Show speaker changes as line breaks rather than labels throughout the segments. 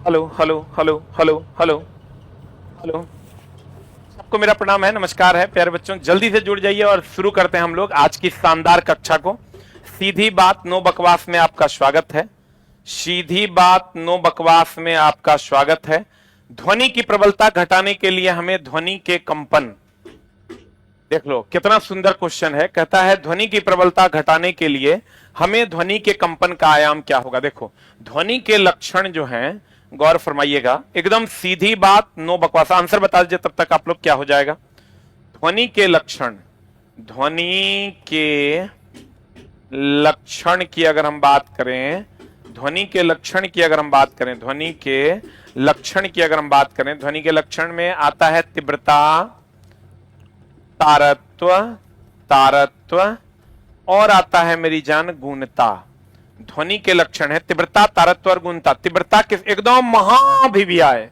Hello hello hello hello hello hello. सबको मेरा प्रणाम है, नमस्कार है प्यारे बच्चों। जल्दी से जुड़ जाइए और शुरू करते हैं हम लोग आज की शानदार कक्षा को। सीधी बात नो बकवास में आपका स्वागत है। सीधी बात नो बकवास में आपका स्वागत है। ध्वनि की प्रबलता घटाने के लिए हमें ध्वनि के कंपन, देख लो कितना सुंदर क्वेश्चन है। कहता है ध्वनि की प्रबलता घटाने के लिए हमें ध्वनि के कंपन का आयाम क्या होगा। देखो ध्वनि के लक्षण जो हैं, गौर फरमाइएगा, एकदम सीधी बात नो बकवास। आंसर बता दीजिए तब तक आप लोग क्या हो जाएगा। ध्वनि के लक्षण, ध्वनि के लक्षण की अगर हम बात करें, ध्वनि के लक्षण की अगर हम बात करें, ध्वनि के लक्षण की अगर हम बात करें, ध्वनि के लक्षण में आता है तीव्रता, तारत्व, तारत्व और आता है मेरी जान गुणता। ध्वनि के लक्षण है तीव्रता, तारत्व और गुणता। तीव्रता किस एकदम महाभिव्या है।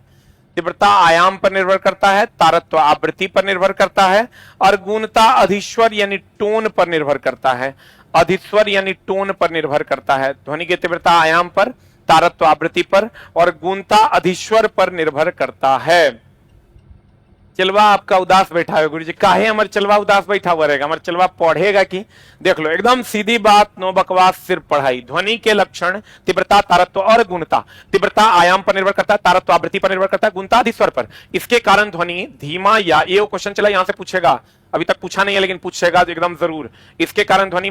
तीव्रता आयाम पर निर्भर करता है, तारत्व आवृत्ति पर निर्भर करता है और गुणता अधिस्वर यानी टोन पर निर्भर करता है। अधिस्वर यानी टोन पर निर्भर करता है। ध्वनि की तीव्रता आयाम पर, तारत्व आवृत्ति पर और गुणता अधिस्वर पर निर्भर करता है। चलवा आपका उदास बैठा है गुरु जी, काहे हमारे चलवा उदास बैठा हुआ रहेगा, हमारे चलवा पढ़ेगा कि। देख लो एकदम सीधी बात नो बकवास सिर्फ पढ़ाई। ध्वनि के लक्षण तीव्रता, तारत्व और गुणता। तीव्रता आयाम पर निर्भर करता है, तारत्व आवृत्ति पर निर्भर करता है, गुणता अधिस्वर पर। इसके कारण ध्वनि धीमा या, ये क्वेश्चन चला यहां से पूछेगा, अभी तक पूछा नहीं है लेकिन पूछेगा तो एकदम जरूर। इसके कारण ध्वनि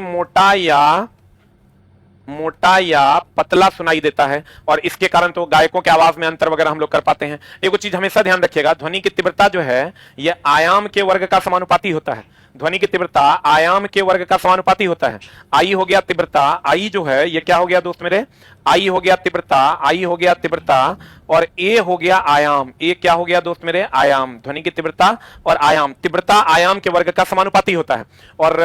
मोटा या पतला सुनाई देता है और इसके कारण तो गायकों के आवाज में अंतर वगैरह हम लोग कर पाते हैं। एक चीज हमेशा ध्यान रखिएगा, ध्वनि की तीव्रता जो है यह आयाम के वर्ग का समानुपाती होता है। ध्वनि की तीव्रता आयाम के वर्ग का समानुपाती होता है। आई हो गया तीव्रता, आई जो है ये क्या हो गया दोस्त मेरे, आई हो गया तीव्रता, आई हो गया तीव्रता और ए हो गया आयाम। ए क्या हो गया दोस्त मेरे, आयाम। ध्वनि की तीव्रता और आयाम, तीव्रता आयाम के वर्ग का समानुपाती होता है। और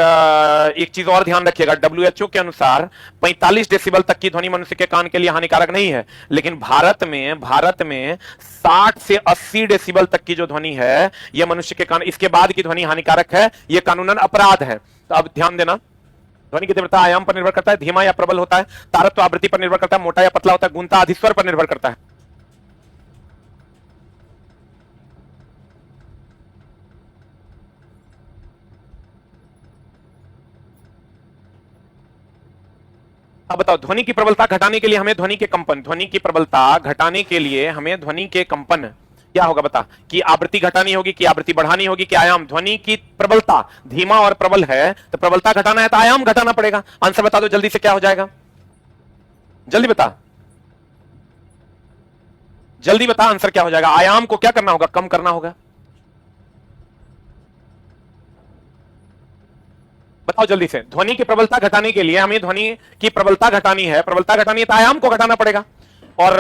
एक चीज और ध्यान रखिएगा, WHO के अनुसार 45 डेसिबल तक की ध्वनि मनुष्य के कान के लिए हानिकारक नहीं है, लेकिन भारत में 60 से 80 डेसिबल तक की जो ध्वनि है यह मनुष्य के कान, इसके बाद की ध्वनि हानिकारक है, यह कानूनन अपराध है। तो अब ध्यान देना, ध्वनि की तीव्रता आयाम पर निर्भर करता है, धीमा या प्रबल होता है, तारत्व आवृत्ति पर निर्भर करता है, मोटा या पतला होता है, गुणता अधिस्वर पर निर्भर करता है। अब बताओ ध्वनि की प्रबलता घटाने के लिए हमें ध्वनि के कंपन, ध्वनि की प्रबलता घटाने के लिए हमें ध्वनि के कंपन क्या होगा बता, कि आवृत्ति घटानी होगी, कि आवृत्ति बढ़ानी होगी, कि आयाम। ध्वनि की प्रबलता धीमा और प्रबल है तो प्रबलता घटाना है तो आयाम घटाना पड़ेगा। आंसर बता दो जल्दी से क्या हो जाएगा, जल्दी बता, जल्दी बता आंसर क्या हो जाएगा। आयाम को क्या करना होगा, कम करना होगा। बताओ जल्दी से। ध्वनि की प्रबलता घटाने के लिए हमें ध्वनि की प्रबलता घटानी है, प्रबलता घटानी है तो आयाम को घटाना पड़ेगा और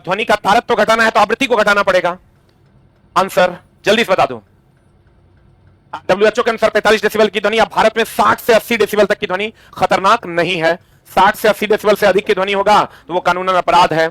ध्वनि का तारत्व घटाना है तो आवृत्ति को घटाना पड़ेगा। आंसर जल्दी से बता दो। WHO के अनुसार 45 डेसिबल की ध्वनि, अब भारत में 60 से 80 डेसिबल तक की ध्वनि खतरनाक नहीं है। 60 से 80 डेसिबल से अधिक की ध्वनि होगा तो वो कानूनन अपराध है।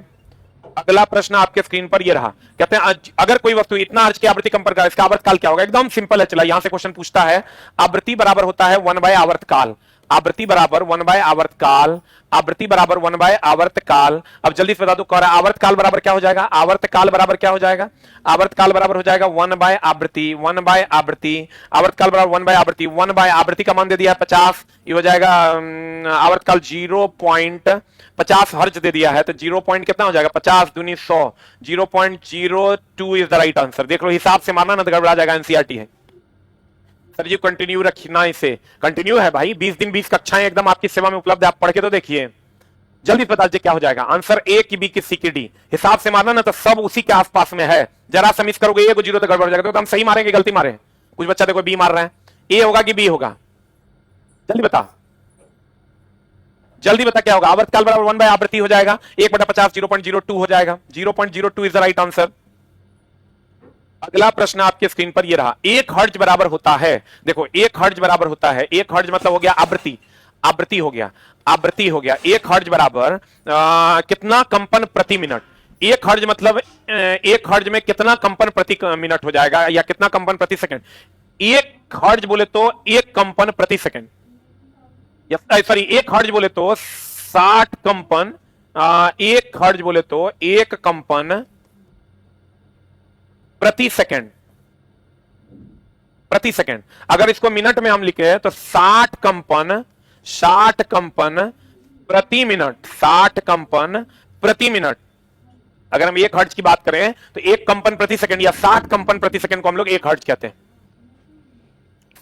अगला प्रश्न आपके स्क्रीन पर ये रहा, कहते हैं अगर कोई वस्तु इतना अर्ज की आवृत्ति कंपन करे इसका आवर्तकाल क्या होगा। एकदम सिंपल है, चला यहां से क्वेश्चन पूछता है। आवृत्ति बराबर होता है 1 बाय आवर्तकाल, आवृत्ति बराबर 1 बाय आवर्तकाल, आवृत्ति बराबर 1 बाय आवर्तकाल। अब जल्दी से बता दो कह रहा है आवर्तकाल बराबर क्या हो जाएगा, आवर्तकाल बराबर क्या हो जाएगा, आवर्तकाल बराबर हो जाएगा 1 बाय आवृत्ति, 1 बाय आवृत्ति, आवर्तकाल बराबर 1 बाय आवृत्ति। 1 बाय आवृत्ति का मान दे दिया है 50, ये हो जाएगा आवर्तकाल 0.50 हर्ज दे दिया है तो 0 पॉइंट कितना हो जाएगा, 50 दूनी 100, 0.02 इज द राइट आंसर। देख लो हिसाब से मारना ना तो गड़बड़ा जाएगा, एनसीईआरटी है। सर जी कंटिन्यू रखना, इसे कंटिन्यू है भाई, 20 दिन 20 कक्षाएं एकदम आपकी सेवा में उपलब्ध है, आप पढ़ के तो देखिए। जल्दी बता दीजिए क्या हो जाएगा आंसर। ए की बी की सी की डी, हिसाब से मारना ना तो सब उसी के आसपास में है। जरा सा मिस करोगे ये जीरो तो गड़बड़ हो जाएगा, तो हम सही मारेंगे गलती मारे। कुछ बच्चा देखो बी मार रहे हैं, ए होगा कि बी होगा, जल्दी बता, जल्दी बता क्या होगा। आवर्तकाल बराबर 1 बाय आवृत्ति हो जाएगा, 1/50 0.02 हो जाएगा, 0.02 इज द राइट आंसर। अगला प्रश्न आपके स्क्रीन पर ये रहा, 1 हर्ट्ज बराबर होता है, देखो 1 हर्ट्ज बराबर होता है, 1 हर्ट्ज मतलब हो गया आवृत्ति, आवृत्ति हो गया, आवृत्ति हो गया। 1 हर्ट्ज बराबर कितना कंपन प्रति मिनट, 1 हर्ट्ज मतलब 1 हर्ट्ज में कितना कंपन प्रति मिनट हो जाएगा या कितना कंपन प्रति सेकंड। 1 हर्ट्ज बोले तो 1 कंपन प्रति सेकंड, सॉरी 1 हर्ट्ज बोले तो 60 कंपन एक हर्ट्ज बोले तो एक कंपन प्रति सेकंड, प्रति सेकंड। अगर इसको मिनट में हम लिखे तो 60 कंपन, 60 कंपन प्रति मिनट, 60 कंपन प्रति मिनट। अगर हम एक हर्ट्ज की बात करें तो एक कंपन प्रति सेकंड या 60 कंपन प्रति सेकंड को हम लोग एक हर्ट्ज कहते हैं।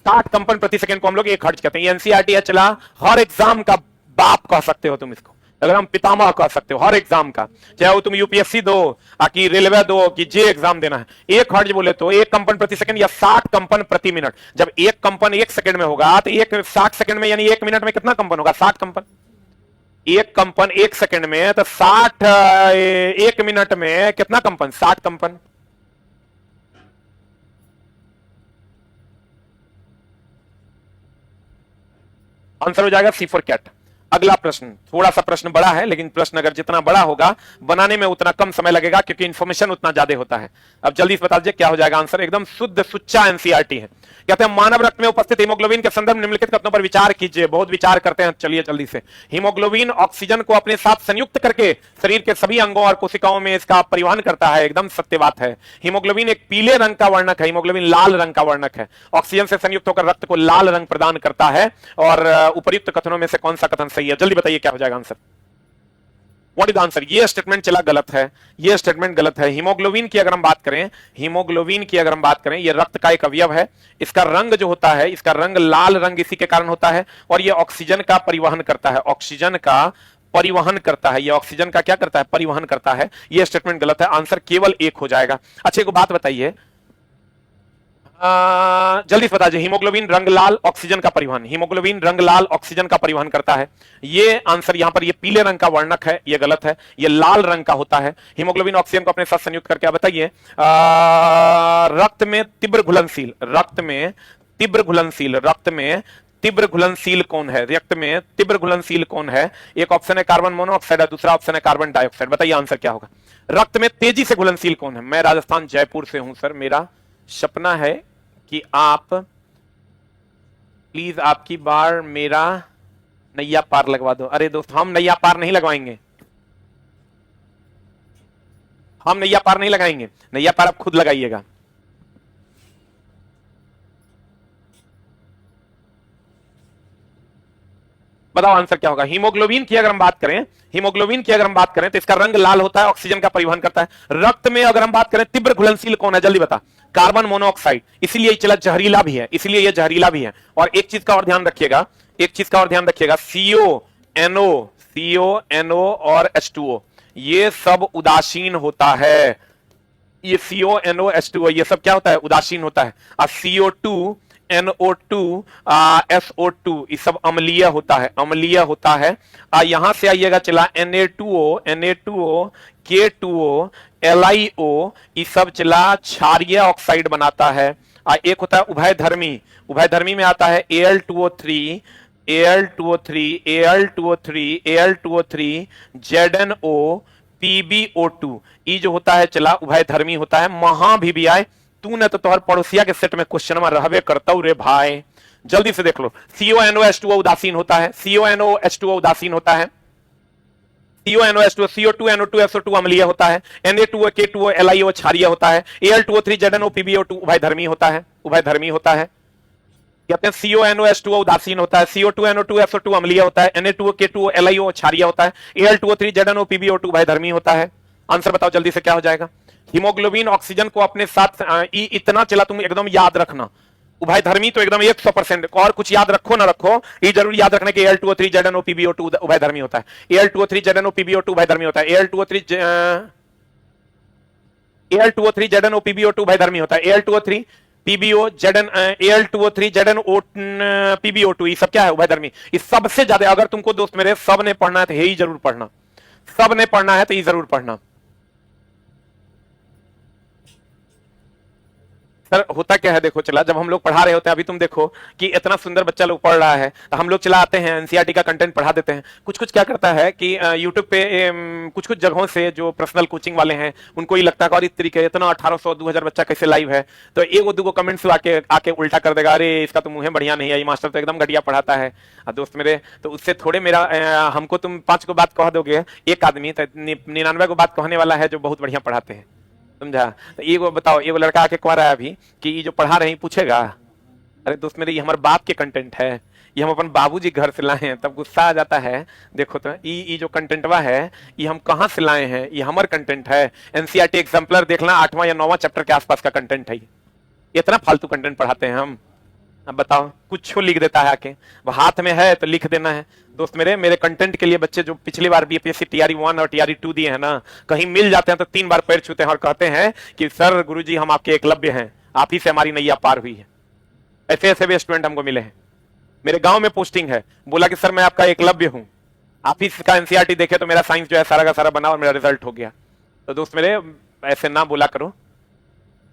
60 कंपन प्रति सेकंड को हम लोग एक हर्ट्ज कहते हैं। एनसीईआरटी है चला, हर एग्जाम का बाप कह सकते हो तुम इसको, अगर हम पितामह कह सकते हो हर एग्जाम का, चाहे वो तुम यूपीएससी दो कि रेलवे दो कि जे एग्जाम देना है। एक हर्ट्ज बोले तो एक कंपन प्रति सेकंड या 60 कंपन प्रति मिनट। जब एक कंपन एक सेकंड में होगा तो एक 60 सेकंड में यानी एक मिनट में कितना कंपन होगा? 60 कंपन। एक कंपन एक सेकंड में तो 60 एक मिनट में कितना कंपन? 60 कंपन। आंसर हो जाएगा सी फॉर कैट। अगला प्रश्न, थोड़ा सा प्रश्न बड़ा है, लेकिन प्रश्न अगर जितना बड़ा होगा बनाने में उतना कम समय लगेगा क्योंकि इंफॉर्मेशन उतना ज्यादा होता है। अब जल्दी से बता दीजिए क्या हो जाएगा आंसर। एकदम शुद्ध सुच्चा एनसीईआरटी है। कहते हैं मानव रक्त में उपस्थित हीमोग्लोबिन के संदर्भ निम्नलिखित कथनों पर विचार कीजिए। बहुत विचार करते हैं, चलिए जल्दी से। हीमोग्लोबिन ऑक्सीजन को अपने साथ संयुक्त करके शरीर के सभी अंगों और कोशिकाओं में इसका परिवहन करता है। एकदम सत्य बात है। हीमोग्लोबिन एक पीले रंग का वर्णक है, हीमोग्लोबिन लाल रंग का वर्णक है। ऑक्सीजन से संयुक्त होकर रक्त को लाल रंग प्रदान करता है। और उपर्युक्त कथनों में से कौन सा कथन सही है? जल्दी बताइए क्या हो जाएगा आंसर। What is answer? ये स्टेटमेंट चला गलत है, ये स्टेटमेंट गलत है। हीमोग्लोबिन की अगर हम बात करें, हीमोग्लोबिन की अगर हम बात करें, ये रक्त का एक अवयव है। इसका रंग जो होता है, इसका रंग लाल रंग इसी के कारण होता है। और ये ऑक्सीजन का परिवहन करता है, ऑक्सीजन का परिवहन करता है। ये ऑक्सीजन का क्या करता है? परिवहन करता है। ये स्टेटमेंट गलत है। आंसर केवल एक हो जाएगा। अच्छा एक बात बताइए, जल्दी से बता दीजिए। हीमोग्लोबिन रंग लाल, ऑक्सीजन का परिवहन, हीमोग्लोबिन रंग लाल ऑक्सीजन का परिवहन करता है। ये आंसर यहां पर ये पीले रंग का वर्णक है, ये गलत है। ये लाल रंग का होता है। हीमोग्लोबिन ऑक्सीजन को अपने साथ संयुक्त करके बताइए। रक्त में तीव्र घुलनशील, रक्त में तीव्र घुलनशील, रक्त में तीव्र घुलनशील कौन है? रक्त में तीव्र घुलनशील कौन है? एक ऑप्शन है कार्बन मोनोऑक्साइड है, दूसरा ऑप्शन है कार्बन डाइऑक्साइड। बताइए आंसर क्या होगा। रक्त में तेजी से घुलनशील कौन है? मैं राजस्थान जयपुर से हूं सर, मेरा सपना है कि आप प्लीज आपकी बार मेरा नैया पार लगवा दो। अरे दोस्त हम नैया पार नहीं लगवाएंगे, हम नैया पार नहीं लगाएंगे। नैया पार आप खुद लगाइएगा। बताओ आंसर क्या होगा। हीमोग्लोबिन की अगर हम बात करें, हीमोग्लोबिन की अगर हम बात करें तो इसका रंग लाल होता है, ऑक्सीजन का परिवहन करता है। रक्त में अगर हम बात करें तीव्र घुलनशील कौन है? जल्दी बता। कार्बन मोनोऑक्साइड, इसीलिए चला जहरीला भी है, इसीलिए यह जहरीला भी है। और एक चीज का और ध्यान रखिएगा, एक चीज का और ध्यान रखिएगा, CO NO और H2O ये सब उदासीन होता है। ये CO NO H2O ये सब क्या होता है? उदासीन होता है। और CO2 NO2 SO2 ये सब अम्लीय होता है, अम्लीय होता है। यहां से आइएगा चला Na2O K2O LiO ये सब चला क्षारीय ऑक्साइड बनाता है। एक होता है उभयधर्मी, उभयधर्मी में आता है Al2O3 ZnO PbO2 ये जो होता है चला उभयधर्मी होता है। महा भी आए तूने तो तोहर पड़ोसिया के सेट में क्वेश्चन में रहबे करता रे भाई। जल्दी से देख लो। CONOH2O उदासीन होता है, CONOH2O उदासीन होता है। CONOH2O CO2NO2 SO2 अम्लीय होता है। Na2O K2O LiO क्षारीय होता है। Al2O3 ZnO PbO2 उभयधर्मी होता है, उभयधर्मी होता है। कहते हैं CONOH2O उदासीन होता है, CO2NO2 SO2 अम्लीय होता है, Na2O K2O LiO क्षारीय होता है, Al2O3 ZnO PbO2 उभयधर्मी होता है। आंसर बताओ जल्दी से क्या हो जाएगा। हीमोग्लोबिन ऑक्सीजन को अपने साथ इतना चला तुम एकदम याद रखना। उभयधर्मी तो एकदम 100%, और कुछ याद रखो ना रखो, ये जरूर याद रखने के Al2O3 ZnO PbO2 उभयधर्मी होता है। Al2O3 ZnO PbO2 उभयधर्मी होता है। Al2O3 ZnO PbO2 उभयधर्मी होता है। Al2O3 ZnO PbO2 ये सब क्या है? उभयधर्मी। ये सबसे ज्यादा अगर तुमको दोस्त मेरे सब ने पढ़ना है तो यही जरूर पढ़ना, सब ने पढ़ना है तो ये जरूर पढ़ना। सर होता क्या है देखो चला, जब हम लोग पढ़ा रहे होते हैं, अभी तुम देखो कि इतना सुंदर बच्चा लोग पढ़ रहा है, तो हम लोग चला आते हैं एनसीईआरटी का कंटेंट पढ़ा देते हैं। कुछ कुछ क्या करता है कि यूट्यूब पे कुछ कुछ जगहों से जो पर्सनल कोचिंग वाले हैं उनको ही लगता है और इस तरीके इतना 1800-2000 बच्चा कैसे लाइव है, तो एक दो कमेंट्स आके आके उल्टा कर देगा, अरे इसका तो मुंह बढ़िया नहीं है, ये मास्टर तो एकदम घटिया पढ़ाता है। दोस्त मेरे, तो उससे थोड़े मेरा हमको तुम 5 को बात कह दोगे, एक आदमी तो 99 को बात कहने वाला है जो बहुत बढ़िया पढ़ाते हैं, समझा। तो ये वो बताओ, ये वो लड़का आके कह रहा है अभी कि ये जो पढ़ा रहे हैं पूछेगा, अरे दोस्त मेरे ये हमारे बाप के कंटेंट है, ये हम अपन बाबूजी घर से लाए हैं, तब गुस्सा आ जाता है। देखो तो ये जो कंटेंटवा है ये हम कहां से लाए हैं, ये हमार कंटेंट है। एनसीईआरटी एग्जाम्पलर देखना 8वां या 9वां चैप्टर के आसपास का कंटेंट है। इतना फालतू कंटेंट पढ़ाते हैं हम। अब बताओ, कुछ लिख देता है आके, वो हाथ में है तो लिख देना है। दोस्त मेरे कंटेंट के लिए बच्चे जो पिछली बार बीपीएससी टीआरई 1 और टीआरई 2 दिए हैं ना, कहीं मिल जाते हैं तो 3 बार पैर छूते हैं और कहते हैं कि सर गुरुजी हम आपके एकलव्य हैं, आप ही से हमारी नैया पार हुई है। ऐसे ऐसे भी स्टूडेंट हमको मिले हैं। मेरे गांव में पोस्टिंग है, बोला कि सर मैं आपका एकलव्य हूं, आप ही का एनसीईआरटी देखे तो मेरा साइंस जो है सारा का सारा बना और मेरा रिजल्ट हो गया। तो दोस्त मेरे ऐसे ना बोला करो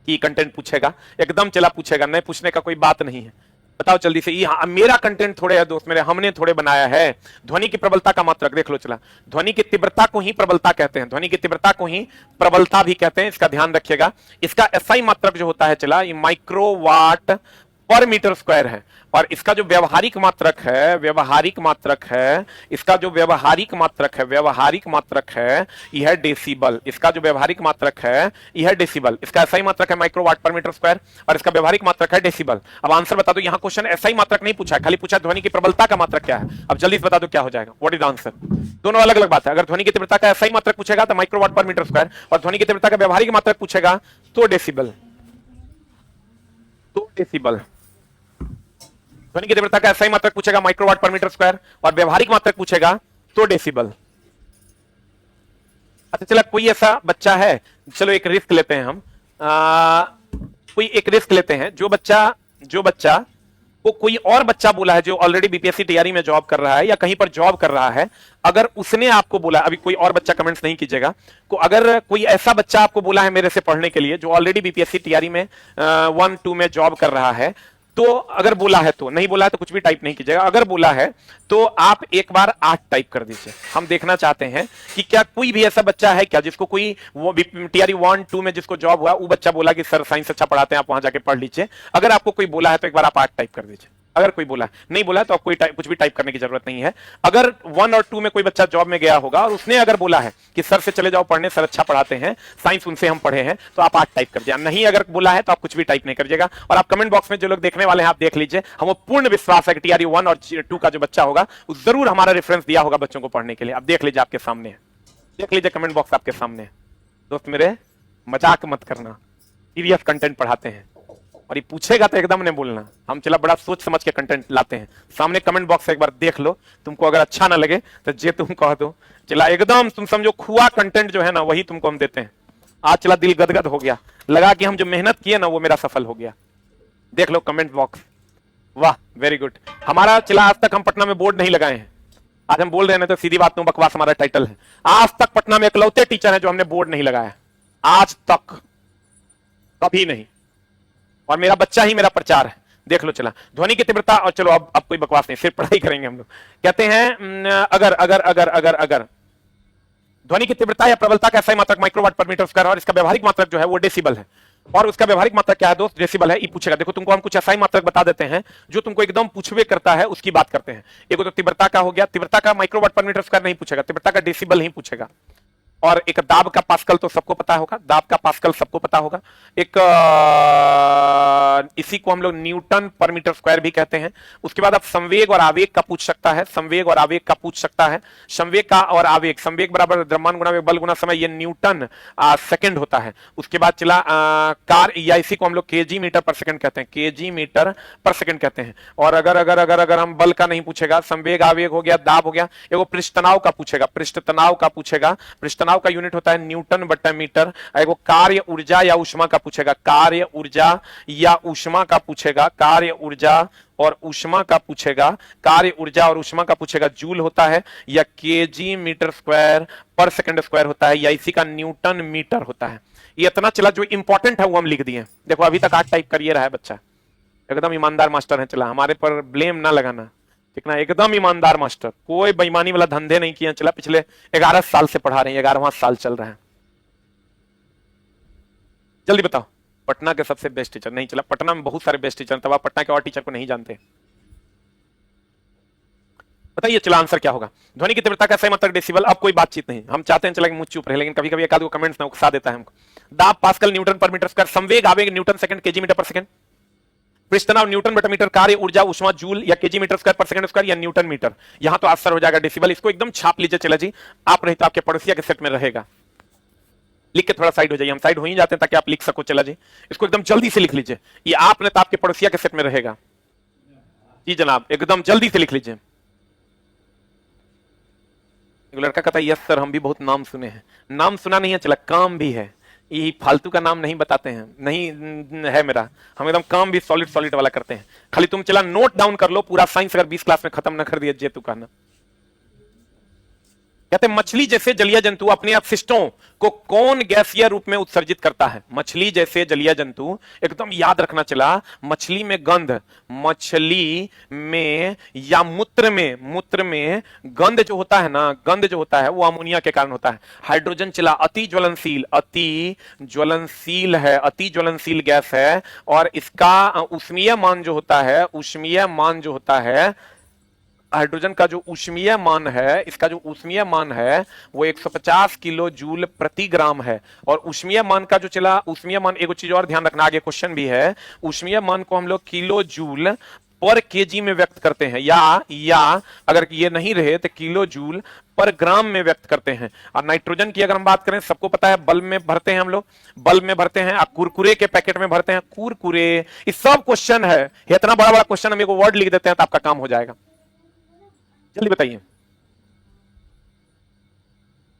कि कंटेंट पूछेगा, एकदम चला पूछेगा, नहीं पूछने का कोई बात नहीं है। बताओ जल्दी से, ये मेरा कंटेंट थोड़े है दोस्त मेरे, हमने थोड़े बनाया है। ध्वनि की प्रबलता का मात्रक देख लो चला, ध्वनि की तीव्रता को ही प्रबलता कहते हैं, ध्वनि की तीव्रता को ही प्रबलता भी कहते हैं, इसका ध्यान रखिएगा। इसका एसआई मात्रक जो होता है चला, ये माइक्रोवाट पर मीटर स्क्वायर है, और इसका जो व्यवहारिक मात्रक है, व्यवहारिक मात्रक है, इसका जो व्यवहारिक मात्रक है, व्यवहारिक मात्रक है यह डेसिबल। इसका जो व्यवहारिक मात्रक है यह डेसिबल। इसका एसआई मात्रक है माइक्रोवाट पर मीटर स्क्वायर और इसका व्यवहारिक मात्रक है डेसिबल। अब आंसर बता दो, यहां क्वेश्चन एसआई मात्रक नहीं पूछा है, खाली पूछा ध्वनि की प्रबलता का मात्रक क्या है। अब जल्दी से बता दो क्या हो जाएगा, व्हाट इज आंसर। दोनों अलग अलग बात है। अगर ध्वनि की तीव्रता का एसआई मात्रक पूछेगा तो माइक्रोवाट पर मीटर स्क्वायर, और ध्वनि की तीव्रता का व्यवहारिक मात्रक पूछेगा तो डेसिबल। तो डेसिबल, ध्वनि की तीव्रता का एसआई मात्रक पूछेगा माइक्रोवाट पर मीटर स्क्वायर और व्यवहारिक मात्रक पूछेगा तो डेसिबल। अच्छा चला, कोई ऐसा बच्चा है, चलो एक रिस्क लेते हैं हम, कोई एक रिस्क लेते हैं, जो बच्चा को कोई और बच्चा बोला है जो ऑलरेडी बीपीएससी टीआरई में जॉब कर रहा है या कहीं पर जॉब कर रहा है, अगर उसने आपको बोला, अभी कोई और बच्चा कमेंट्स नहीं कीजिएगा, को अगर कोई ऐसा बच्चा आपको बोला है मेरे से पढ़ने के लिए जो ऑलरेडी बीपीएससी टीआरई में 1-2 में जॉब कर रहा है, तो अगर बोला है, तो नहीं बोला है तो कुछ भी टाइप नहीं कीजिएगा, अगर बोला है तो आप एक बार 8 टाइप कर दीजिए। हम देखना चाहते हैं कि क्या कोई भी ऐसा बच्चा है क्या जिसको कोई वो टीआरई 1-2 में जिसको जॉब हुआ, वो बच्चा बोला कि सर साइंस अच्छा पढ़ाते हैं, आप वहां जाके पढ़ लीजिए। अगर आपको कोई बोला है तो एक बार आप 8 टाइप कर दीजिए। अगर कोई बोला, नहीं बोला तो आप कोई कुछ भी टाइप करने की जरूरत नहीं है। अगर 1 और 2 में कोई बच्चा जॉब में गया होगा और उसने अगर बोला है कि सर से चले जाओ पढ़ने, सर अच्छा पढ़ाते हैं, साइंस उनसे हम पढ़े हैं, तो आप 8 टाइप कर दिया। नहीं अगर बोला है तो आप कुछ भी टाइप नहीं करिएगा। और आप कमेंट बॉक्स में जो लोग देखने वाले हैं आप देख लीजिए, हमें पूर्ण विश्वास है कि टीआरई 1 और 2 का जो बच्चा होगा वो जरूर हमारा रेफरेंस दिया होगा बच्चों को पढ़ने के लिए। आप देख लीजिए, आपके सामने है, देख लीजिए कमेंट बॉक्स आपके सामने है। दोस्त मेरे मजाक मत करना, सीरियस कंटेंट पढ़ाते हैं, और ये पूछेगा तो एकदम नहीं बोलना। हम चला बड़ा सोच समझ के कंटेंट लाते हैं। सामने कमेंट बॉक्स एक बार देख लो, तुमको अगर अच्छा ना लगे तो जे तुम कह दो, चला एकदम तुम समझो खुआ कंटेंट जो है ना वही तुमको हम देते हैं। आज चला दिल गदगद हो गया, लगा कि हम जो मेहनत किए ना वो मेरा सफल हो गया। देख लो कमेंट बॉक्स, वाह वेरी गुड। हमारा चला आज तक हम पटना में बोर्ड नहीं लगाए हैं, आज हम बोल रहे हैं तो सीधी बात, बकवास हमारा टाइटल है। आज तक पटना में इकलौते टीचर है जो हमने बोर्ड नहीं लगाया, आज तक, कभी नहीं। और मेरा बच्चा ही मेरा प्रचार है। देख लो चला, ध्वनि की तीव्रता, और चलो अब कोई बकवास नहीं, सिर्फ पढ़ाई करेंगे हम लोग। कहते हैं अगर अगर अगर अगर अगर ध्वनि की तीव्रता या प्रबलता का एसआई मात्रक माइक्रोवाट पर मीटर स्क्वायर और इसका व्यवहारिक मात्रक जो है वो डेसिबल है, और उसका व्यवहारिक मात्रक क्या है दोस्त, डेसिबल है। ये पूछेगा, देखो तुमको हम कुछ एसआई मात्रक बता देते हैं जो तुमको एकदम पूछवे करता है, उसकी बात करते हैं। एक तो तीव्रता का हो गया, तीव्रता का माइक्रोवाट पर मीटर स्क्वायर नहीं पूछेगा, तीव्रता का डेसिबल ही पूछेगा। और एक दाब का पास्कल तो सबको पता होगा, दाब का पास्कल सबको पता होगा। एक इसी को हम लोग न्यूटन पर मीटर स्क्वायर भी कहते हैं। उसके बाद आप संवेग और आवेग का पूछ सकता है, संवेग और आवेग का पूछ सकता है। संवेग का और आवेग, संवेग बराबर द्रव्यमान गुणा वेग बल गुणा समय, ये न्यूटन सेकंड होता है। उसके बाद चला कार, या इसी को हम लोग केजी मीटर पर सेकंड कहते हैं, केजी मीटर पर सेकंड कहते हैं। और अगर अगर अगर अगर हम बल का नहीं पूछेगा, संवेग आवेग हो गया, दाब हो गया, एगो पृष्ठ तनाव का पूछेगा, पृष्ठ तनाव का पूछेगा, पृष्ठ तनाव का यूनिट होता है न्यूटन बटा मीटर। एगो कार्य ऊर्जा या ऊष्मा का पूछेगा, कार्य ऊर्जा या ऊष्मा का पूछेगा, कार्य ऊर्जा और ऊष्मा का पूछेगा, कार्य ऊर्जा और ऊष्मा का पूछेगा, जूल होता है या केजी मीटर स्क्वायर पर सेकंड स्क्वायर होता है या इसी का न्यूटन मीटर होता है। ये इतना चला, जो इंपॉर्टेंट है वो हम लिख दिए। देखो अभी तक 8 टाइप करिए रहा है बच्चा, एकदम ईमानदार मास्टर है। चला हमारे पर ब्लेम ना लगाना, ठीक ना, एकदम ईमानदार मास्टर, कोई बेईमानी वाला धंधे नहीं किए। चला पिछले 11 साल से पढ़ा रहे हैं, 11वां साल चल रहा है। जल्दी बताओ, पटना के सबसे बेस्ट टीचर नहीं। चला पटना में बहुत सारे बेस्ट टीचर, तब आप पटना के और टीचर को नहीं जानते। बताइए चला आंसर क्या होगा। ध्वनि की तीव्रता का सही मात्रक डेसिबल। अब कोई बातचीत नहीं, हम चाहते हैं चला कि मुंह चुप रहे, लेकिन कभी कभी एक आध कमेंट्स ना उकसा देता है हमको। दाब पास्कल न्यूटन पर मीटर स्क्वायर, संवेग आवेग न्यूटन सेकंड केजी मीटर पर सेकंड, पृष्ठ तनाव न्यूटन बटा मीटर, कार्य ऊर्जा ऊष्मा जूल या केजी मीटर स्क्वायर पर सेकंड स्क्वायर या न्यूटन मीटर। यहां तो आंसर हो जाएगा डेसिबल। इसको एकदम छाप लीजिए चला जी, आप नहीं तो आपके पड़ोसिया के सेट में रहेगा। लिख के थोड़ा साइड हो जाइए, हम साइड हो ही जाते हैं ताकि आप लिख सको। चला जी इसको एकदम जल्दी से लिख लीजिए, ये आपने तो आपके पड़ोसिया के सेट में रहेगा। जी जनाब एकदम जल्दी से लिख लीजिए। एक लड़का कहता है यस सर हम भी बहुत नाम सुने हैं। नाम सुना नहीं है चला, काम भी है। ये फालतू का नाम नहीं बताते हैं, नहीं है मेरा। हम एकदम काम भी सॉलिड सॉलिड वाला करते हैं। खाली तुम चला नोट डाउन कर लो, पूरा साइंस अगर 20 क्लास में खत्म ना कर दिया जे तू कहना। कहते हैं मछली जैसे जलीय जंतु अपने अपशिष्टों को कौन गैसीय रूप में उत्सर्जित करता है। मछली जैसे जलीय जंतु, एकदम याद रखना चला, मछली में गंध, मछली में या मूत्र में गंध जो होता है ना, गंध जो होता है वो अमोनिया के कारण होता है। हाइड्रोजन चला अति ज्वलनशील, अति ज्वलनशील है, अति ज्वलनशील गैस है और इसका ऊष्मीय मान जो होता है, ऊष्मीय मान जो होता है, हाइड्रोजन का जो ऊष्मीय मान है, इसका जो ऊष्मीय मान है वो 150 किलो जूल प्रति ग्राम है। और ऊष्मीय मान का जो चला, ऊष्मीय मान, एक चीज और ध्यान रखना, आगे क्वेश्चन भी है, ऊष्मीय मान को हम लोग किलो जूल पर केजी में व्यक्त करते हैं या अगर ये नहीं रहे तो किलो जूल पर ग्राम में व्यक्त करते हैं। और नाइट्रोजन की अगर हम बात करें, सबको पता है बल्ब में भरते हैं हम लोग, बल्ब में भरते हैं, कुरकुरे के पैकेट में भरते हैं, कुरकुरे। ये सब क्वेश्चन है, इतना बड़ा बड़ा क्वेश्चन, हम एक वर्ड लिख देते हैं तो आपका काम हो जाएगा। जल्दी बताइए।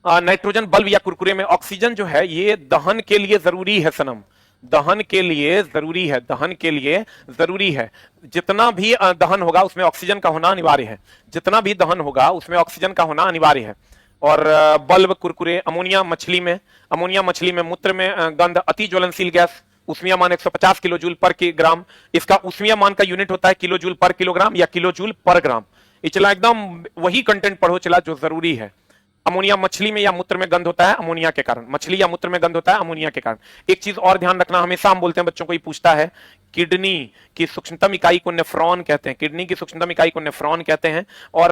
नाइट्रोजन बल्ब या कुरकुरे में, ऑक्सीजन जो है ये दहन के लिए जरूरी है सनम, दहन के लिए जरूरी है, दहन के लिए जरूरी है। जितना भी दहन होगा उसमें ऑक्सीजन का होना अनिवार्य है, जितना भी दहन होगा उसमें ऑक्सीजन का होना अनिवार्य है। और बल्ब, कुरकुरे, अमोनिया मछली में, अमोनिया मछली में, मूत्र में गंध, अति ज्वलनशील गैस, ऊष्मीय मान 150 किलो जूल पर ग्राम। इसका ऊष्मीय मान का यूनिट होता है किलो जूल पर किलोग्राम या किलो जूल पर ग्राम। ये चला एकदम वही कंटेंट पढ़ो चला जो जरूरी है। अमोनिया मछली में या मूत्र में गंध होता है अमोनिया के कारण, मछली या मूत्र में गंध होता है अमोनिया के कारण। एक चीज और ध्यान रखना, हमेशा हम बोलते हैं बच्चों को, ये पूछता है, किडनी की सूक्ष्मतम इकाई को नेफ्रॉन कहते हैं, किडनी की सूक्ष्मतम इकाई को नेफ्रॉन कहते हैं। और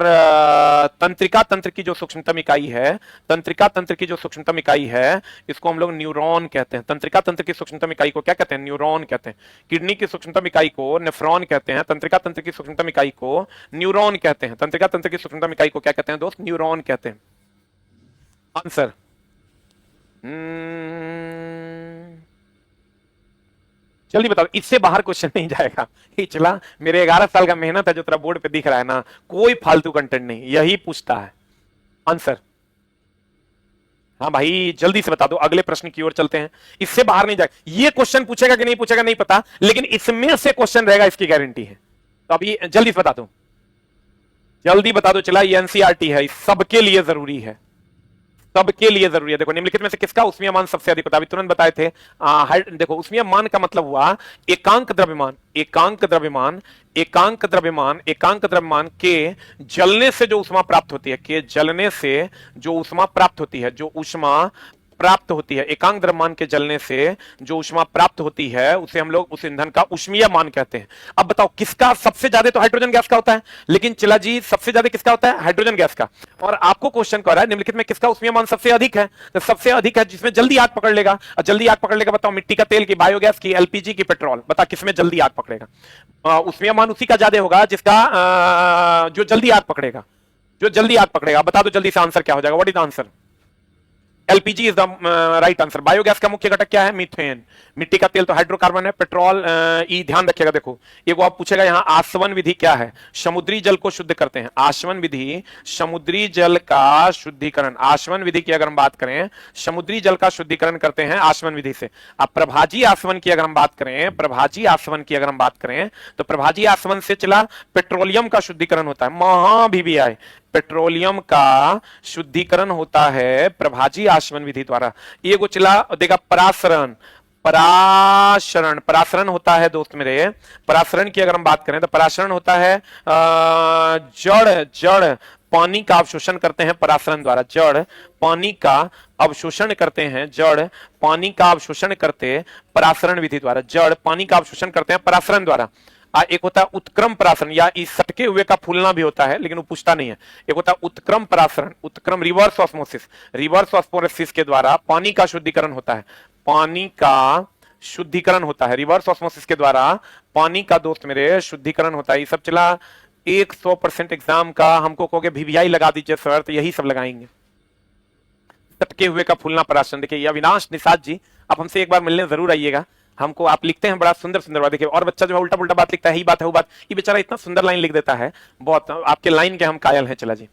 तंत्रिका तंत्र की जो सूक्ष्मतम इकाई है, तंत्रिका तंत्र की जो सूक्ष्मतम इकाई है, इसको हम लोग न्यूरॉन कहते हैं। तंत्रिका तंत्र की सूक्ष्मतम इकाई को क्या कहते हैं? न्यूरॉन कहते हैं। किडनी की सूक्ष्मतम इकाई को नेफ्रॉन कहते हैं, तंत्रिका तंत्र की सूक्ष्मतम इकाई को न्यूरॉन कहते हैं। तंत्रिका तंत्र की सूक्ष्मतम इकाई को क्या कहते हैं दोस्त? न्यूरॉन कहते हैं। आंसर जल्दी बताओ, इससे बाहर क्वेश्चन नहीं जाएगा। ये चला मेरे 11 साल का मेहनत है जो तेरा बोर्ड पे दिख रहा है ना, कोई फालतू कंटेंट नहीं, यही पूछता है। आंसर हाँ भाई जल्दी से बता दो, अगले प्रश्न की ओर चलते हैं। इससे बाहर नहीं जाएगा। ये क्वेश्चन पूछेगा कि नहीं पूछेगा नहीं पता, लेकिन इसमें से क्वेश्चन रहेगा, इसकी गारंटी है। तो अभी जल्दी से बता दो, जल्दी बता दो। चला ये एनसीईआरटी है, सबके लिए जरूरी है, सबके लिए जरूरी है। देखो निम्नलिखित में से किसका ऊष्मीय मान सबसे अधिक होता है? अभी तुरंत बताए थे। देखो ऊष्मीय मान का मतलब हुआ एकांक द्रव्यमान, एकांक द्रव्यमान, एकांक द्रव्यमान, एकांक द्रव्यमान के जलने से जो ऊष्मा प्राप्त होती है, के जलने से जो ऊष्मा प्राप्त होती है, जो ऊष्मा प्राप्त होती है, एकांक द्रव्यमान के जलने से जो ऊष्मा प्राप्त होती है उसे हम लोग उस ईंधन का ऊष्मीय मान कहते हैं। अब बताओ किसका सबसे ज्यादा? तो हाइड्रोजन गैस का होता है, लेकिन चला जी सबसे ज्यादा किसका होता है? हाइड्रोजन गैस का। और आपको क्वेश्चन कर रहा है निम्नलिखित में किसका ऊष्मीय मान सबसे अधिक है? तो सबसे अधिक है जिसमें जल्दी आग पकड़ लेगा। और जल्दी आग पकड़ लेगा बताओ, मिट्टी का तेल की, बायोगैस की, एलपीजी की, पेट्रोल, बता किसमें जल्दी आग पकड़ेगा? ऊष्मीय मान उसी का ज्यादा होगा जिसका जो जल्दी आग पकड़ेगा, जो जल्दी आग पकड़ेगा। बता दो जल्दी से आंसर क्या हो जाएगा? What is answer? LPG is the right answer. Biogas का मुख्य घटक क्या है? मीथेन। मिट्टी का तेल तो हाइड्रोकार्बन है। पेट्रोल ई, ध्यान रखिएगा। देखो एक आप पूछेगा यहाँ आसवन विधि क्या है? समुद्री जल को शुद्ध करते हैं। आसवन विधि समुद्री जल का शुद्धिकरण। आसवन विधि की अगर हम बात करें, समुद्री जल का शुद्धिकरण करते हैं आसवन विधि से। अब प्रभाजी आसवन की अगर हम बात करें, प्रभाजी आसवन की अगर हम बात करें तो प्रभाजी आसवन से चला पेट्रोलियम का शुद्धिकरण होता है। महा भी आए, पेट्रोलियम का शुद्धिकरण होता है प्रभाजी आसवन विधि द्वारा। ये को चला देखा परासरण। पराशरण, परासरण होता है दोस्त मेरे, परासरण की अगर हम बात करें तो परासरण होता है जड़, जड़ पानी का अवशोषण करते हैं परासरण द्वारा। जड़ पानी का अवशोषण करते हैं, जड़ पानी का अवशोषण करते परासरण विधि द्वारा। जड़ पानी का अवशोषण करते हैं परासरण द्वारा। एक होता है उत्क्रम परासरण, या इस सटके हुए का फूलना भी होता है लेकिन वो पूछता नहीं है। एक होता है उत्क्रम परासरण, उत्क्रम रिवर्स ऑस्मोसिस, रिवर्स ऑस्मोसिस के द्वारा पानी का शुद्धिकरण होता है। पानी का शुद्धिकरण होता है रिवर्स ऑस्मोसिस के द्वारा, पानी का दोस्त मेरे शुद्धिकरण होता है। ये सब चला 100% एग्जाम का हमको कहोगे वीवीआई लगा दीजिए सर, तो यही सब लगाएंगे। सटके हुए का फूलना परासरण। देखिए अविनाश निषाद जी, आप हमसे एक बार मिलने जरूर आइएगा। हमको आप लिखते हैं बड़ा सुंदर सुंदर बात। देखिए और बच्चा जो है उल्टा पुल्टा बात लिखता है, ही बात है वो बात, ये बेचारा इतना सुंदर लाइन लिख देता है, बहुत आपके लाइन के हम कायल हैं। चला जी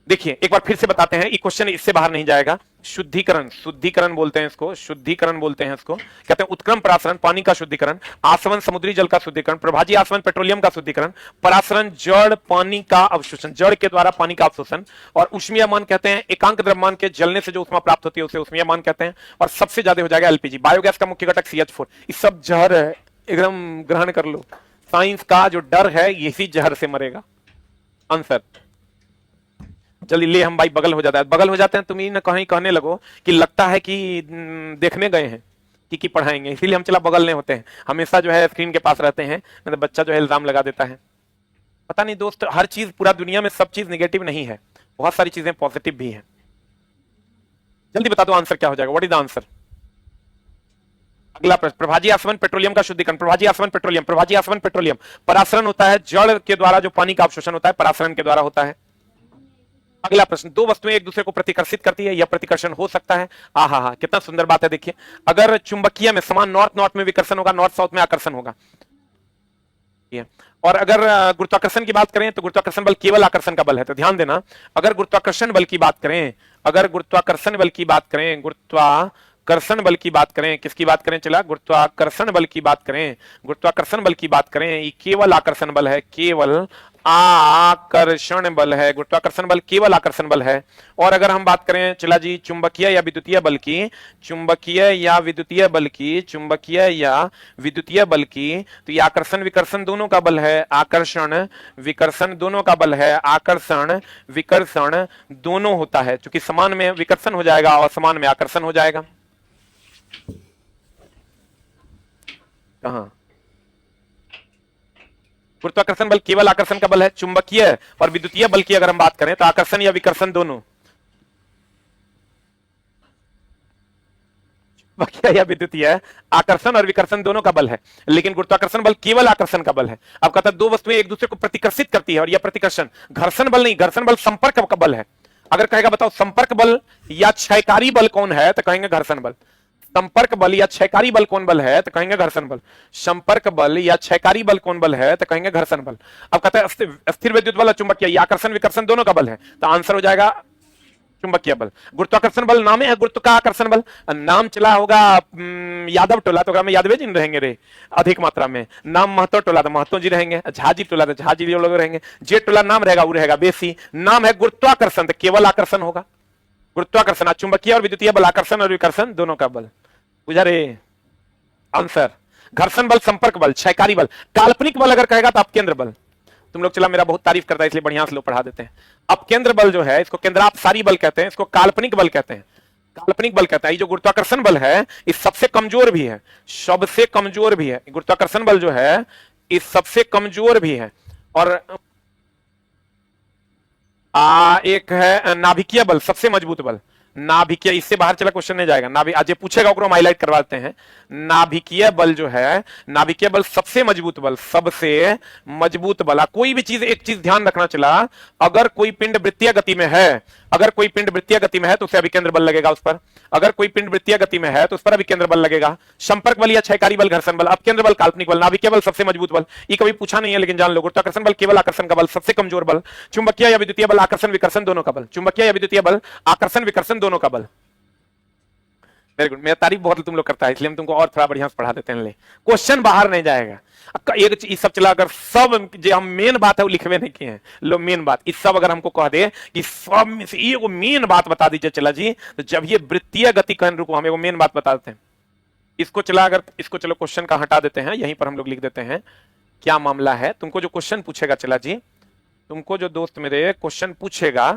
देखिए एक बार फिर से बताते हैं, ये क्वेश्चन इससे बाहर नहीं जाएगा। शुद्धिकरण, शुद्धिकरण बोलते हैं इसको, शुद्धिकरण बोलते हैं इसको, कहते हैं उत्क्रम परासरण पानी का शुद्धिकरण, आसवन समुद्री जल का शुद्धिकरण, प्रभाजी आसवन पेट्रोलियम का शुद्धिकरण, परासरण जड़ पानी का अवशोषण, जड़ के द्वारा पानी का अवशोषण, और उष्मीयमान कहते हैं एकांक द्रव्यमान के जलने से जो उष्मा प्राप्त होती है उसे उष्मीयमान कहते हैं। और सबसे ज्यादा हो जाएगा एलपीजी। बायोगैस का मुख्य घटक CH4। ये सब जहर है, एकदम ग्रहण कर लो। साइंस का जो डर है इसी जहर से मरेगा। आंसर जल्दी ले, हम भाई बगल हो जाता है, बगल हो जाते हैं तुम ही न कहीं कहने लगो कि लगता है कि देखने गए हैं कि पढ़ाएंगे, इसीलिए हम चला बगल नहीं होते हैं, हमेशा जो है स्क्रीन के पास रहते हैं। मतलब बच्चा जो है इल्जाम लगा देता है। पता नहीं दोस्त, हर चीज पूरा दुनिया में सब चीज निगेटिव नहीं है, बहुत सारी चीजें पॉजिटिव भी है। जल्दी बता दो आंसर क्या हो जाएगा, व्हाट इज द आंसर? अगला प्रश्न, प्रभाजी आसवन पेट्रोलियम का शुद्धिकरण, प्रभाजी आसवन पेट्रोलियम, प्रभाजी आसवन पेट्रोलियम, परासरण होता है जड़ के द्वारा जो पानी का अवशोषण होता है परासरण के द्वारा होता है। अगला प्रश्न, दो वस्तुएं एक दूसरे को प्रतिकर्षित करती है, यह प्रतिकर्षण हो सकता है। हा कितना सुंदर बात है। देखिए अगर चुंबकीय में समान नॉर्थ नॉर्थ में विकर्षण होगा, नॉर्थ साउथ में आकर्षण होगा। और अगर गुरुत्वाकर्षण की बात करें तो गुरुत्वाकर्षण बल केवल आकर्षण का बल है। तो ध्यान देना, अगर गुरुत्वाकर्षण बल की बात करें, अगर गुरुत्वाकर्षण बल की बात करें, गुरुत्वाकर्षण बल की बात करें, किसकी बात करें? चला गुरुत्वाकर्षण बल की बात करें, गुरुत्वाकर्षण बल की बात करें, ये केवल आकर्षण बल है, केवल आकर्षण बल है। गुरुत्वाकर्षण बल केवल आकर्षण बल है। और अगर हम बात करें चला जी चुंबकीय या विद्युतीय बल की, चुंबकीय या विद्युतीय बल की, चुंबकीय या विद्युतीय बल की, तो ये आकर्षण विकर्षण दोनों का बल है, आकर्षण विकर्षण दोनों का बल है, आकर्षण विकर्षण दोनों होता है। क्योंकि समान में विकर्षण हो जाएगा और समान में आकर्षण हो जाएगा। कहां? गुरुत्वाकर्षण बल केवल आकर्षण का बल है। चुंबकीय और विद्युतीय बल की अगर हम बात करें तो आकर्षण या विकर्षण दोनों, चुंबकीय या विद्युतीय, आकर्षण और विकर्षण दोनों का बल है। लेकिन गुरुत्वाकर्षण बल केवल आकर्षण का बल है। अब कहता है दो वस्तुएं एक दूसरे को प्रतिकर्षित करती है और यह प्रतिकर्षण घर्षण बल नहीं, घर्षण बल संपर्क का बल है। अगर कहेगा बताओ संपर्क बल या क्षयकारी बल कौन है, तो कहेंगे घर्षण बल। संपर्क बल या क्षयकारी बल कौन बल है, तो कहेंगे घर्षण बल। संपर्क बल या क्षयकारी बल कौन बल है, तो कहेंगे घर्षण बल। अब कहता है स्थिर विद्युत बल और चुंबकीय, आकर्षण विकर्षण दोनों का बल है, तो आंसर हो जाएगा चुंबकीय बल। गुरुत्वाकर्षण बल नाम है गुरुत्वाकर्षण बल, नाम चला होगा यादव टोला तो में यादव जी रहेंगे रे अधिक मात्रा में, नाम महतो टोला तो महतो जी रहेंगे, झाजी टोला तो झाजी लोग रहेंगे, जे टोला नाम रहेगा वो रहेगा बेसी। नाम है गुरुत्वाकर्षण तो केवल आकर्षण होगा। गुरुत्वाकर्षण चुंबकीय और विद्युतीय बल, आकर्षण और विकर्षण दोनों का बल। बुझा रे? आंसर घर्षण बल, संपर्क बल, क्षयकारी बल। काल्पनिक बल अगर कहेगा तो अपकेंद्र बल। तुम लोग चला मेरा बहुत तारीफ करता है इसलिए बढ़िया से लोग पढ़ा देते हैं। अपकेंद्र बल जो है इसको केंद्रापसारी बल कहते हैं, इसको काल्पनिक बल कहते हैं। काल्पनिक बल कहता है ये जो गुरुत्वाकर्षण बल है इस सबसे कमजोर भी है, सबसे कमजोर भी है। गुरुत्वाकर्षण बल जो है इस सबसे कमजोर भी है। और एक है नाभिकीय बल, सबसे मजबूत बल। नाभिकीय, इससे बाहर चला क्वेश्चन नहीं जाएगा। आज ये पूछेगा ओकरो हम हाईलाइट करवाते हैं। नाभिकीय बल जो है, नाभिकीय बल सबसे मजबूत बल, सबसे मजबूत बल। कोई भी चीज, एक चीज ध्यान रखना चला, अगर कोई पिंड वृत्तीय गति में है, अगर कोई पिंड वृत्तीय गति में है तो उसे अभिकेंद्र बल लगेगा उस पर। अगर कोई पिंड वृत्तीय गति में है तो उस पर अभिकेंद्र बल लगेगा। संपर्क बल या क्षयकारी बल, घर्षण बल, अपकेंद्र बल, काल्पनिक बल, नाभिकीय बल सबसे मजबूत बल। ये कभी पूछा नहीं है लेकिन जान लो। गुरुत्वाकर्षण बल केवल आकर्षण का बल, सबसे कमजोर बल। चुंबकीय या विद्युतीय बल, आकर्षण विकर्षण दोनों का बल। चुंबकीय या विद्युतीय बल, आकर्षण विकर्षण दोनों का बल। वेरी गुड, मेरा तारीफ बहुत तुम लोग करता है, इसलिए हम तुमको और थोड़ा बढ़िया से पढ़ा देते हैं। ले क्वेश्चन बाहर नहीं जाएगा। एक चीज सब चला, अगर सब जो हम मेन बात है वो लिखवे नहीं किए हैं, लो मेन बात इस सब अगर हमको कह दे कि सब में से ये मेन बात बता दीजिए चला जी, तो जब ये वृत्तीय गति कहन रुको हमें वो मेन बात बता देते हैं। इसको चला, अगर इसको चलो क्वेश्चन का हटा देते हैं, यहीं पर हम लोग लिख देते हैं क्या मामला है। तुमको जो क्वेश्चन पूछेगा चला जी, तुमको जो दोस्त मेरे क्वेश्चन पूछेगा,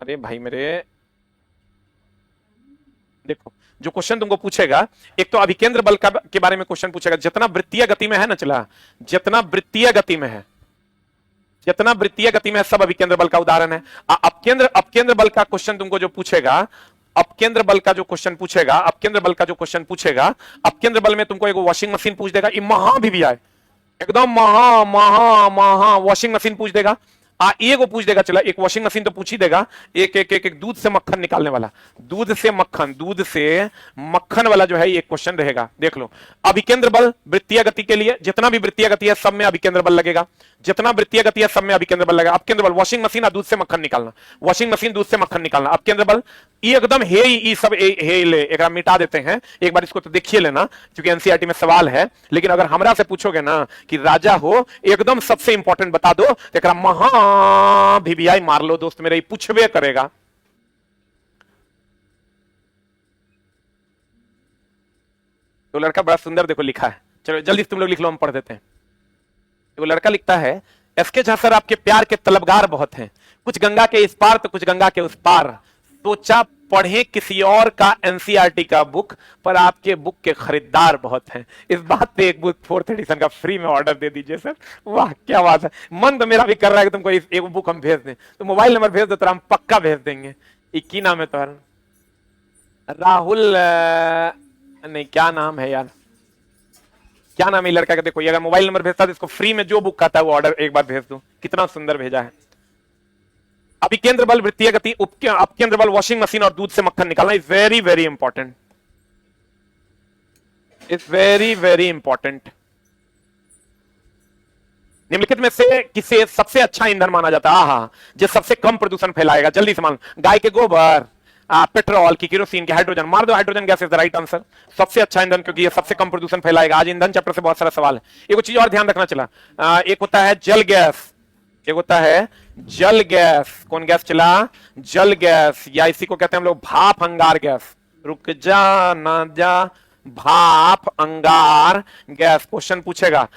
अरे भाई मेरे देखो जो क्वेश्चन तुमको पूछेगा, एक तो अभिकेंद्र बल के बारे में क्वेश्चन पूछेगा। जितना वृत्तीय गति में है ना चला, जितना वृत्तीय गति में है, जितना वृत्तीय गति में है सब अभिकेंद्र बल का उदाहरण है। अपकेंद्र बल का क्वेश्चन तुमको जो पूछेगा, अपकेंद्र बल का जो क्वेश्चन पूछेगा, अपकेंद्र बल का जो क्वेश्चन पूछेगा, अपकेंद्र बल में तुमको एक वॉशिंग मशीन पूछ देगा, ये महा भी आए एकदम महा महा महा वॉशिंग मशीन पूछ देगा। एक वो पूछ देगा चला, एक वॉशिंग मशीन तो पूछ ही देगा, एक दूध से मक्खन निकालने वाला, दूध से मक्खन वाला जो है ये क्वेश्चन रहेगा। देख लो, अभिकेंद्र बल वृत्तीय गति के लिए, जितना भी वृत्तीय गति है सब में अभिकेंद्र बल लगेगा, जितना वृत्तीय गति है सब में अभिकेंद्र बल लगेगा। अपकेंद्र बल वॉशिंग मशीन दूध से मक्खन निकालना, वॉशिंग मशीन दूध से मक्खन निकालना, अपकेंद्र बल ये एकदम है ही सब हे ले, एक मिटा देते हैं। एक बार इसको तो देखिए लेना क्योंकि एनसीईआरटी में सवाल है। लेकिन अगर हमरा से पूछोगे ना कि राजा हो एकदम सबसे इंपॉर्टेंट बता दो, तो महा भी मार लो दोस्त मेरे, पूछवे करेगा। तो लड़का बड़ा सुंदर देखो लिखा है, चलो जल्दी तुम लोग लिख लो, हम पढ़ देते हैं। वो लड़का लिखता है, एसके झा सर आपके प्यार के तलबगार बहुत हैं, कुछ गंगा के इस पार तो कुछ गंगा के उस पार, सोचा पढ़े किसी और का एनसीईआरटी का बुक, पर आपके बुक के खरीदार बहुत हैं। इस बात पे एक बुक 4th एडिशन का फ्री में ऑर्डर दे दीजिए सर। वाह क्या बात है, मन तो मेरा भी कर रहा है कि तुमको एक बुक हम भेज दें। तो मोबाइल नंबर भेज दो तो हम पक्का भेज देंगे। की नाम है तुम्हारा? राहुल नहीं, क्या नाम है यार, क्या नाम है लड़का का? देखो अगर मोबाइल नंबर भेजता तो इसको फ्री में जो बुक खाता है वो ऑर्डर एक बार भेज दो। कितना सुंदर भेजा है। अभिकेंद्र बल वृत्तीय गति, अपकेंद्र बल वॉशिंग मशीन और दूध से मक्खन निकालना is very very important, is very very important. निम्नलिखित में से किसे सबसे अच्छा ईंधन माना जाता है? जो सबसे कम प्रदूषण फैलाएगा। जल्दी से मान, गाय के गोबर, पेट्रोल की, केरोसिन की, हाइड्रोजन, मार दो hydrogen gas is the right answer. सबसे अच्छा ईंधन क्योंकि ये सबसे कम प्रदूषण फैलाएगा। आज ईंधन चैप्टर से बहुत सारा सवाल है। एक चीज और ध्यान रखना चला, एक होता है जल गैस, एक होता है जल गैस। कौन गैस चला? जल गैस, या इसी को कहते हैं हम लोग भाप अंगार गैस। रुक जा ना जा, भाप अंगार गैस क्वेश्चन पूछेगा।